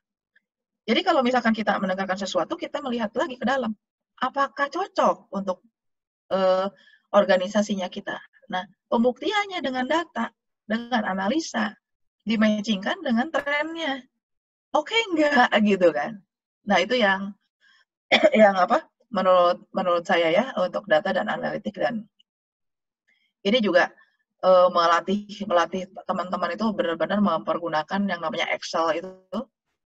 Jadi kalau misalkan kita mendengarkan sesuatu, kita melihat lagi ke dalam, apakah cocok untuk organisasinya kita. Nah, pembuktiannya dengan data, dengan analisa, dimatchingkan dengan trennya. Oke, enggak gitu kan. Nah, itu yang menurut saya ya, untuk data dan analitik. Dan ini juga melatih teman-teman itu benar-benar mempergunakan yang namanya Excel itu,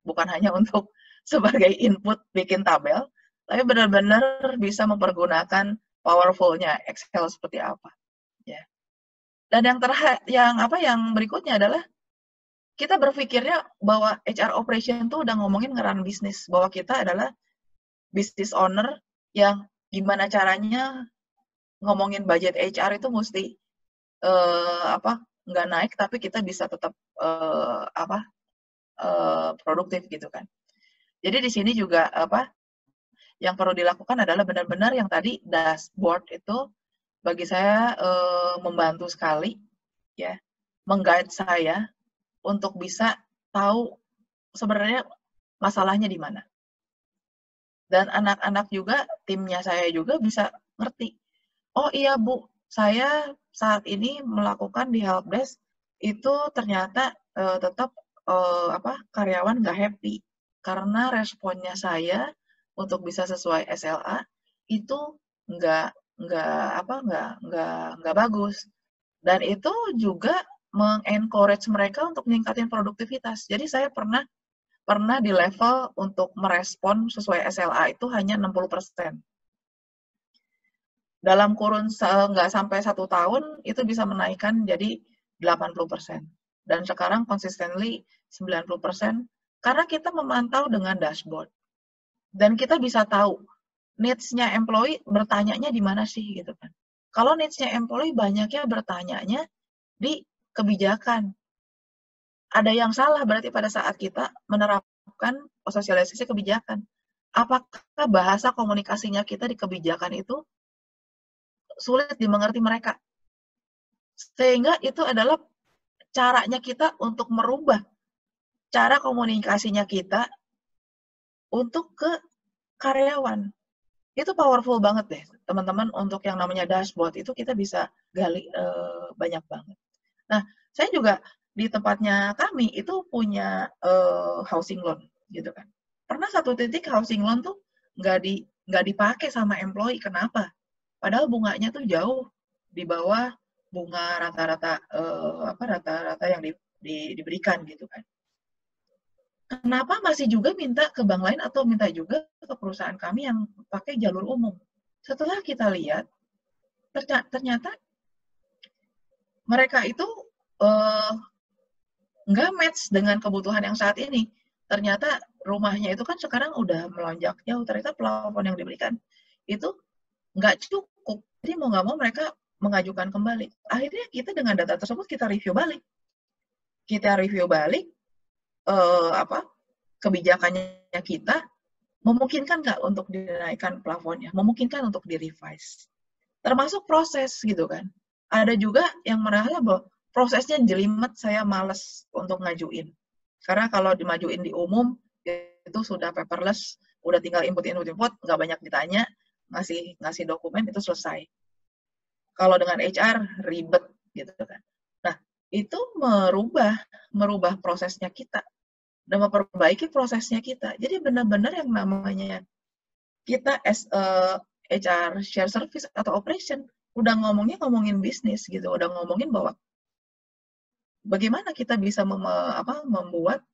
bukan hanya untuk sebagai input bikin tabel, tapi benar-benar bisa mempergunakan powerful-nya Excel seperti apa. Ya. Dan yang berikutnya adalah kita berpikirnya bahwa HR operation itu udah ngomongin ngeran bisnis, bahwa kita adalah business owner yang gimana caranya ngomongin budget HR itu mesti nggak naik, tapi kita bisa tetap produktif gitu kan. Jadi di sini juga yang perlu dilakukan adalah benar-benar yang tadi dashboard itu bagi saya membantu sekali ya, mengguide saya untuk bisa tahu sebenarnya masalahnya di mana. Dan anak-anak juga, timnya saya juga bisa ngerti. Oh iya Bu, saya saat ini melakukan di helpdesk itu ternyata tetap karyawan nggak happy karena responnya saya untuk bisa sesuai SLA itu nggak bagus. Dan itu juga mengencourage mereka untuk meningkatin produktivitas. Jadi saya pernah di level untuk merespon sesuai SLA itu hanya 60%. Dalam kurun nggak sampai 1 tahun, itu bisa menaikkan jadi 80%. Dan sekarang consistently 90%, karena kita memantau dengan dashboard. Dan kita bisa tahu needs-nya employee bertanyanya di mana sih gitu kan. Kalau needs-nya employee banyaknya bertanyanya di kebijakan. Ada yang salah berarti pada saat kita menerapkan sosialisasi kebijakan. Apakah bahasa komunikasinya kita di kebijakan itu sulit dimengerti mereka? Sehingga itu adalah caranya kita untuk merubah cara komunikasinya kita untuk ke karyawan. Itu powerful banget deh, teman-teman, untuk yang namanya dashboard itu kita bisa gali banyak banget. Nah, saya juga di tempatnya kami itu punya housing loan, gitu kan. Pernah satu titik housing loan tuh nggak dipakai sama employee. Kenapa? Padahal bunganya tuh jauh di bawah bunga rata-rata rata-rata yang diberikan, gitu kan. Kenapa masih juga minta ke bank lain atau minta juga ke perusahaan kami yang pakai jalur umum? Setelah kita lihat, ternyata mereka itu nggak match dengan kebutuhan yang saat ini. Ternyata rumahnya itu kan sekarang udah melonjak jauh. Ternyata plafon yang diberikan itu nggak cukup. Jadi mau nggak mau mereka mengajukan kembali. Akhirnya kita dengan data tersebut kita review balik. Kebijakannya kita memungkinkan nggak untuk dinaikkan plafonnya, memungkinkan untuk di-revise. Termasuk proses gitu kan. Ada juga yang merasa bahwa prosesnya jelimet, saya males untuk ngajuin. Karena kalau dimajuin di umum, itu sudah paperless, udah tinggal input, nggak banyak ditanya, ngasih dokumen, itu selesai. Kalau dengan HR, ribet gitu kan. Nah, itu merubah prosesnya kita dan memperbaiki prosesnya kita. Jadi benar-benar yang namanya kita as HR share service atau operation udah ngomongin bisnis gitu, udah ngomongin bahwa bagaimana kita bisa membuat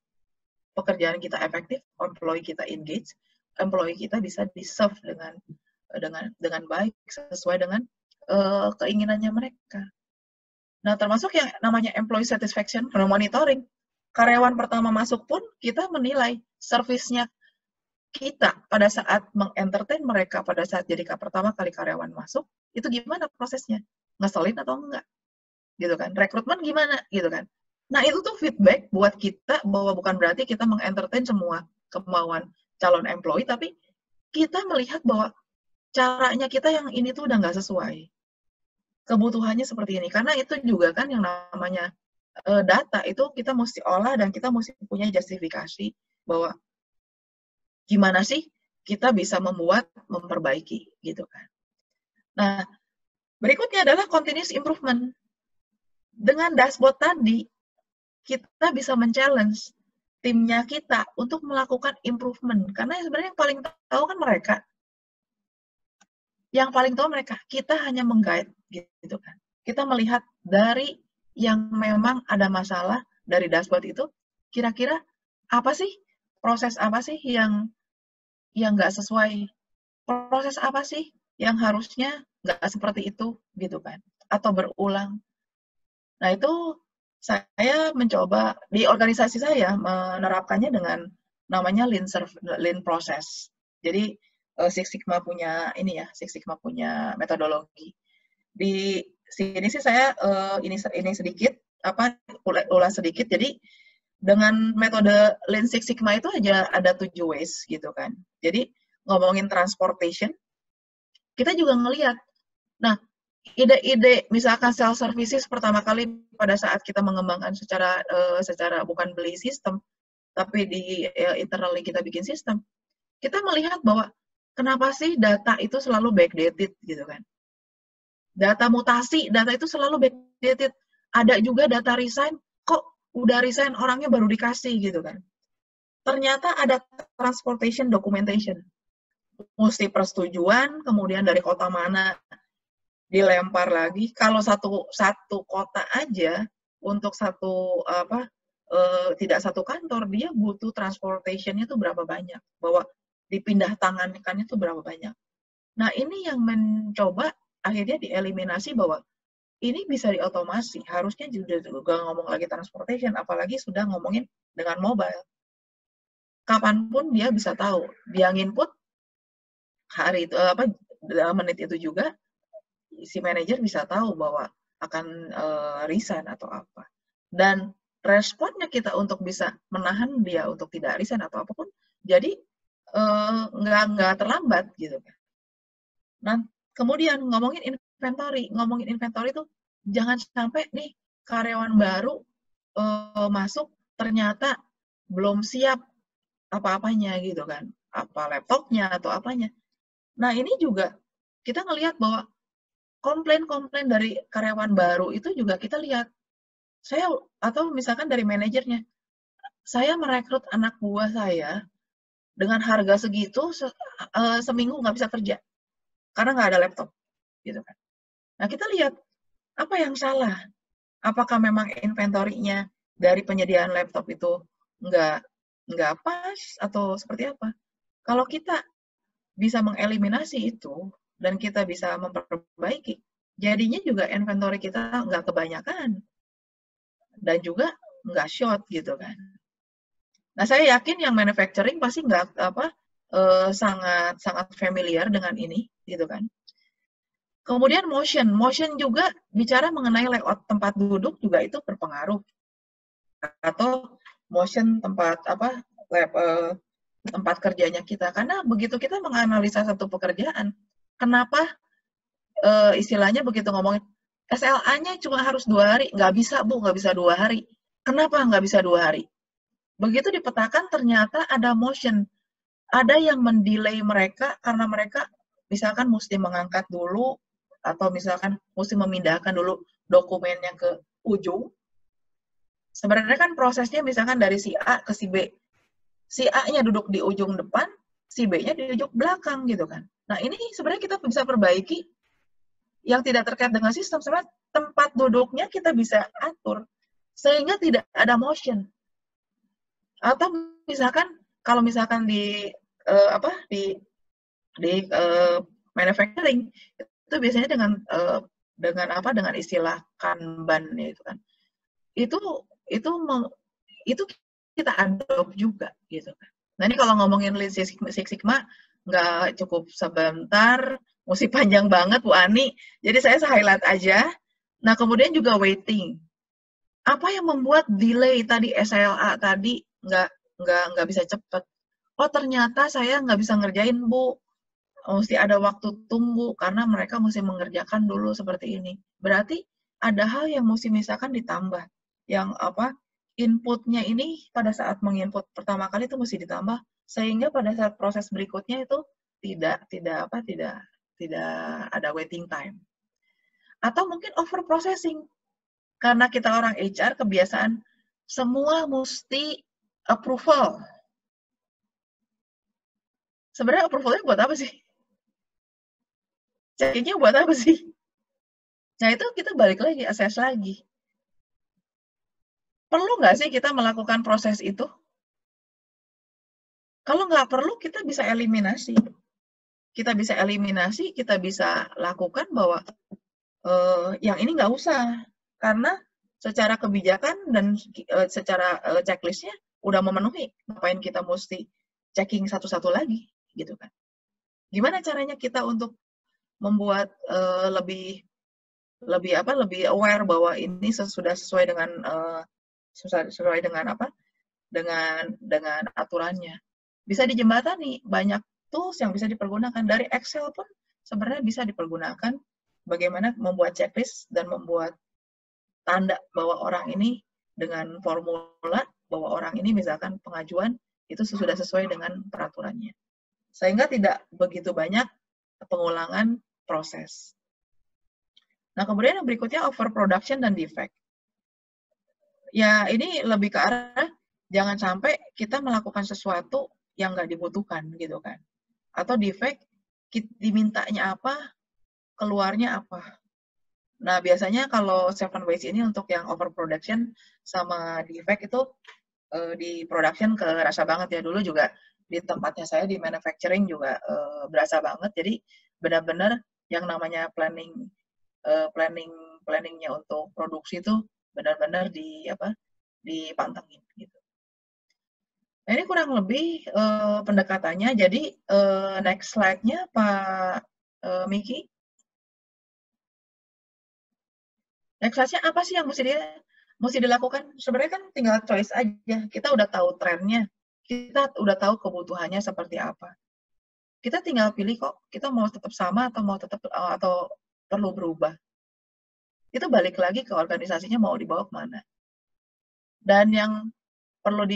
pekerjaan kita efektif, employee kita engage, employee kita bisa di-serve dengan baik sesuai dengan keinginannya mereka. Nah, termasuk yang namanya employee satisfaction, monitoring. Karyawan pertama masuk pun kita menilai servisnya kita pada saat mengentertain mereka, pada saat jadi pertama kali karyawan masuk, itu gimana prosesnya? Ngeselin atau enggak? Gitu kan. Rekrutmen gimana? Gitu kan. Nah, itu tuh feedback buat kita bahwa bukan berarti kita mengentertain semua kemauan calon employee, tapi kita melihat bahwa caranya kita yang ini tuh udah nggak sesuai. Kebutuhannya seperti ini. Karena itu juga kan yang namanya data itu kita mesti olah dan kita mesti punya justifikasi bahwa gimana sih kita bisa memperbaiki gitu kan. Nah, berikutnya adalah continuous improvement. Dengan dashboard tadi, kita bisa men-challenge timnya kita untuk melakukan improvement. Karena sebenarnya yang paling tahu kan mereka. Yang paling tahu mereka. Kita hanya meng-guide gitu kan. Kita melihat dari yang memang ada masalah dari dashboard itu, kira-kira apa sih, proses apa sih yang nggak sesuai, proses apa sih yang harusnya nggak seperti itu, gitu kan, atau berulang. Nah, itu saya mencoba, di organisasi saya menerapkannya dengan namanya lean process. Jadi, Six Sigma punya metodologi. Di sini sih saya ini sedikit ulas sedikit. Jadi dengan metode Lean Six Sigma itu ada 7 ways gitu kan. Jadi ngomongin transportation, kita juga ngelihat. Nah, ide-ide misalkan self services pertama kali pada saat kita mengembangkan secara bukan beli sistem, tapi di internally kita bikin sistem. Kita melihat bahwa kenapa sih data itu selalu backdated gitu kan. Data mutasi, data itu selalu backdated. Ada juga data resign, kok udah resign orangnya baru dikasih gitu kan. Ternyata ada transportation documentation. Mesti persetujuan, kemudian dari kota mana dilempar lagi. Kalau satu kota aja, untuk tidak satu kantor, dia butuh transportation-nya tuh berapa banyak. Bahwa dipindah tangankannya tuh berapa banyak. Nah, ini yang mencoba akhirnya dieliminasi bahwa ini bisa diotomasi. Harusnya juga ngomong lagi transportation, apalagi sudah ngomongin dengan mobile. Kapanpun dia bisa tahu. Dia nginput hari itu menit itu juga, si manajer bisa tahu bahwa akan resign atau apa. Dan responnya kita untuk bisa menahan dia untuk tidak resign atau apapun, jadi nggak terlambat gitu kan. Nah, kemudian ngomongin inventory itu jangan sampai nih karyawan baru masuk ternyata belum siap apa-apanya gitu kan, apa laptopnya atau apanya. Nah, ini juga kita ngelihat bahwa komplain-komplain dari karyawan baru itu juga kita lihat. Saya atau misalkan dari manajernya, saya merekrut anak buah saya dengan harga segitu seminggu nggak bisa kerja karena nggak ada laptop, gitu kan. Nah, kita lihat apa yang salah. Apakah memang inventory-nya dari penyediaan laptop itu nggak pas atau seperti apa? Kalau kita bisa mengeliminasi itu dan kita bisa memperbaiki, jadinya juga inventory kita nggak kebanyakan dan juga nggak short gitu kan. Nah, saya yakin yang manufacturing pasti nggak sangat familiar dengan ini gitu kan. Kemudian motion juga bicara mengenai layout tempat duduk juga itu berpengaruh. Atau motion tempat tempat kerjanya kita. Karena begitu kita menganalisa satu pekerjaan, kenapa istilahnya begitu ngomongin SLA-nya cuma harus 2 hari, nggak bisa Bu, nggak bisa 2 hari. Kenapa nggak bisa 2 hari? Begitu dipetakan ternyata ada motion, ada yang mendelay mereka karena mereka misalkan mesti mengangkat dulu atau misalkan mesti memindahkan dulu dokumennya ke ujung. Sebenarnya kan prosesnya misalkan dari si A ke si B. Si A-nya duduk di ujung depan, si B-nya di ujung belakang gitu kan. Nah, ini sebenarnya kita bisa perbaiki yang tidak terkait dengan sistem. Sebenarnya tempat duduknya kita bisa atur sehingga tidak ada motion. Atau misalkan kalau misalkan di manufacturing itu biasanya dengan istilah Kanban itu kan. Itu kita adopt juga gitu kan. Nah, ini kalau ngomongin Lean Six Sigma nggak cukup sebentar, mesti panjang banget Bu Ani. Jadi saya highlight aja. Nah, kemudian juga waiting. Apa yang membuat delay tadi SLA tadi nggak bisa cepat? Oh, ternyata saya nggak bisa ngerjain Bu. Mesti ada waktu tunggu karena mereka mesti mengerjakan dulu seperti ini. Berarti ada hal yang mesti misalkan ditambah. Yang inputnya ini pada saat menginput pertama kali itu mesti ditambah sehingga pada saat proses berikutnya itu tidak ada waiting time. Atau mungkin over processing. Karena kita orang HR kebiasaan semua mesti approval. Sebenarnya approval-nya buat apa sih? Checkingnya buat apa sih? Nah, itu kita balik lagi, assess lagi. Perlu nggak sih kita melakukan proses itu? Kalau nggak perlu, kita bisa eliminasi. Kita bisa lakukan bahwa yang ini nggak usah. Karena secara kebijakan dan secara checklist-nya udah memenuhi. Ngapain kita mesti checking satu-satu lagi, gitu kan? Gimana caranya kita untuk membuat lebih aware bahwa ini sudah sesuai dengan aturannya. Bisa dijembatani, banyak tools yang bisa dipergunakan. Dari Excel pun sebenarnya bisa dipergunakan bagaimana membuat checklist dan membuat tanda bahwa orang ini dengan formula bahwa orang ini misalkan pengajuan itu sudah sesuai dengan peraturannya. Sehingga tidak begitu banyak pengulangan proses. Nah, kemudian yang berikutnya overproduction dan defect. Ya, ini lebih ke arah jangan sampai kita melakukan sesuatu yang nggak dibutuhkan gitu kan. Atau defect, dimintanya apa, keluarnya apa. Nah, biasanya kalau 7 ways ini untuk yang overproduction sama defect itu di production kerasa banget ya. Dulu juga di tempatnya saya di manufacturing juga berasa banget. Jadi benar-benar yang namanya planningnya untuk produksi itu benar-benar dipantengin gitu. Nah, ini kurang lebih pendekatannya. Jadi next slide-nya Pak Miki. Next apa sih yang mesti dilakukan? Sebenarnya kan tinggal choice aja. Kita udah tahu trennya, kita udah tahu kebutuhannya seperti apa. Kita tinggal pilih kok, kita mau tetap sama atau perlu berubah. Itu balik lagi ke organisasinya mau dibawa kemana. Dan yang perlu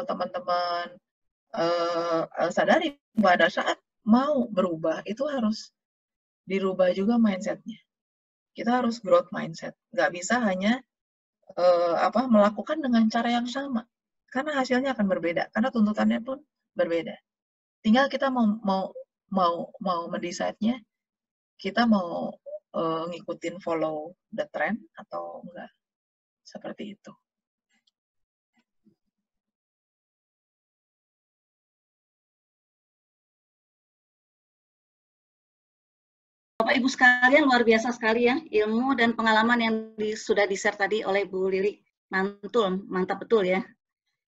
teman-teman sadari pada saat mau berubah itu harus dirubah juga mindset-nya. Kita harus growth mindset. Nggak bisa hanya melakukan dengan cara yang sama. Karena hasilnya akan berbeda. Karena tuntutannya pun berbeda. Tinggal kita mau mendesainnya, kita mau ngikutin follow the trend atau enggak. Seperti itu. Bapak Ibu sekalian, luar biasa sekali ya ilmu dan pengalaman yang sudah di-share tadi oleh Bu Lili. Mantul, mantap betul ya.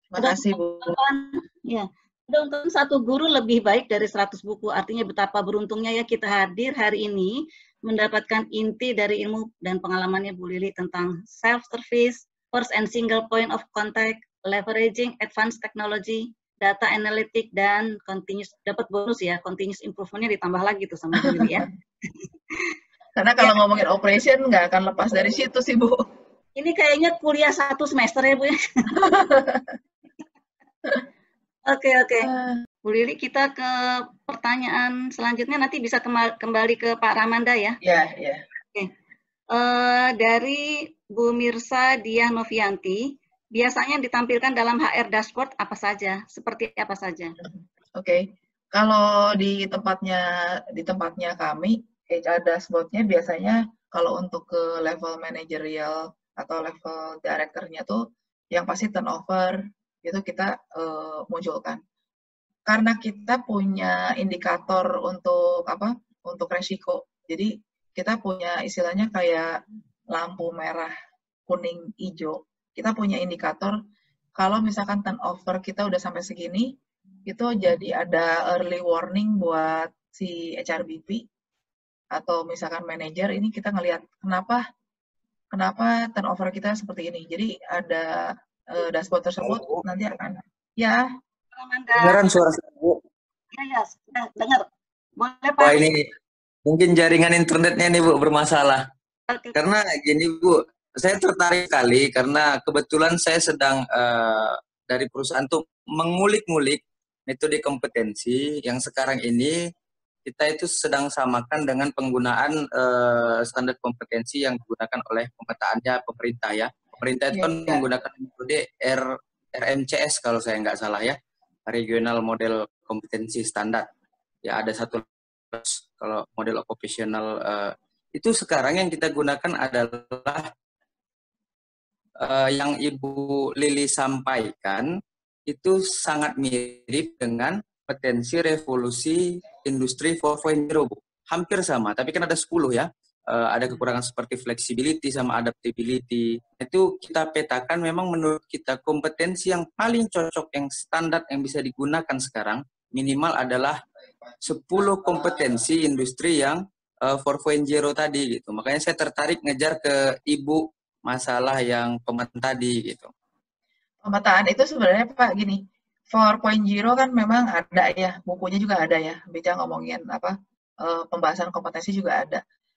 Terima kasih, Bu. Ya, udah untuk satu guru lebih baik dari 100 buku. Artinya betapa beruntungnya ya kita hadir hari ini mendapatkan inti dari ilmu dan pengalamannya Bu Lili tentang self-service, first and single point of contact, leveraging advanced technology, data analytic, dan continuous, dapat bonus ya, continuous improvement-nya ditambah lagi tuh sama Bu Lili ya. Karena kalau ngomongin operation nggak akan lepas dari situ sih, Bu. Ini kayaknya kuliah 1 semester ya, Bu ya. Oke. Bu Lili, kita ke pertanyaan selanjutnya, nanti bisa kembali ke Pak Ramanda ya. Iya. Oke. Dari Bu Mirsa Diah Novianti, biasanya ditampilkan dalam HR dashboard apa saja? Seperti apa saja? Oke. Kalau di tempatnya kami, HR dashboard-nya biasanya kalau untuk ke level manajerial atau level director-nya tuh yang pasti turnover itu kita munculkan. Karena kita punya indikator untuk resiko. Jadi kita punya istilahnya kayak lampu merah, kuning, hijau. Kita punya indikator kalau misalkan turnover kita udah sampai segini, itu jadi ada early warning buat si HRBP atau misalkan manajer, ini kita ngelihat kenapa turnover kita seperti ini. Jadi ada dashboard tersebut nanti akan ya. Dengaran suara saya, Bu? Ya, dengar. Boleh, Pak. Wah, ini mungkin jaringan internetnya nih, Bu, bermasalah. Oke. Karena gini, Bu, saya tertarik sekali karena kebetulan saya sedang dari perusahaan tuh mengulik-ngulik metode kompetensi yang sekarang ini kita itu sedang samakan dengan penggunaan standar kompetensi yang digunakan oleh pemetaannya pemerintah ya. Pemerintah itu kan menggunakan metode RMCS kalau saya nggak salah ya, Regional Model Kompetensi Standar. Ya ada satu kalau model occupational itu sekarang yang kita gunakan adalah yang Ibu Lili sampaikan itu sangat mirip dengan potensi revolusi industri 4.0, Bu. Hampir sama, tapi kan ada 10 ya. Ada kekurangan seperti flexibility sama adaptability. Itu kita petakan memang menurut kita kompetensi yang paling cocok, yang standar yang bisa digunakan sekarang, minimal adalah 10 kompetensi industri yang 4.0 tadi gitu. Makanya saya tertarik ngejar ke Ibu masalah yang pemetaan tadi gitu. Pemetaan itu sebenarnya Pak gini, 4.0 kan memang ada ya, bukunya juga ada ya, bicara ngomongin pembahasan kompetensi juga ada.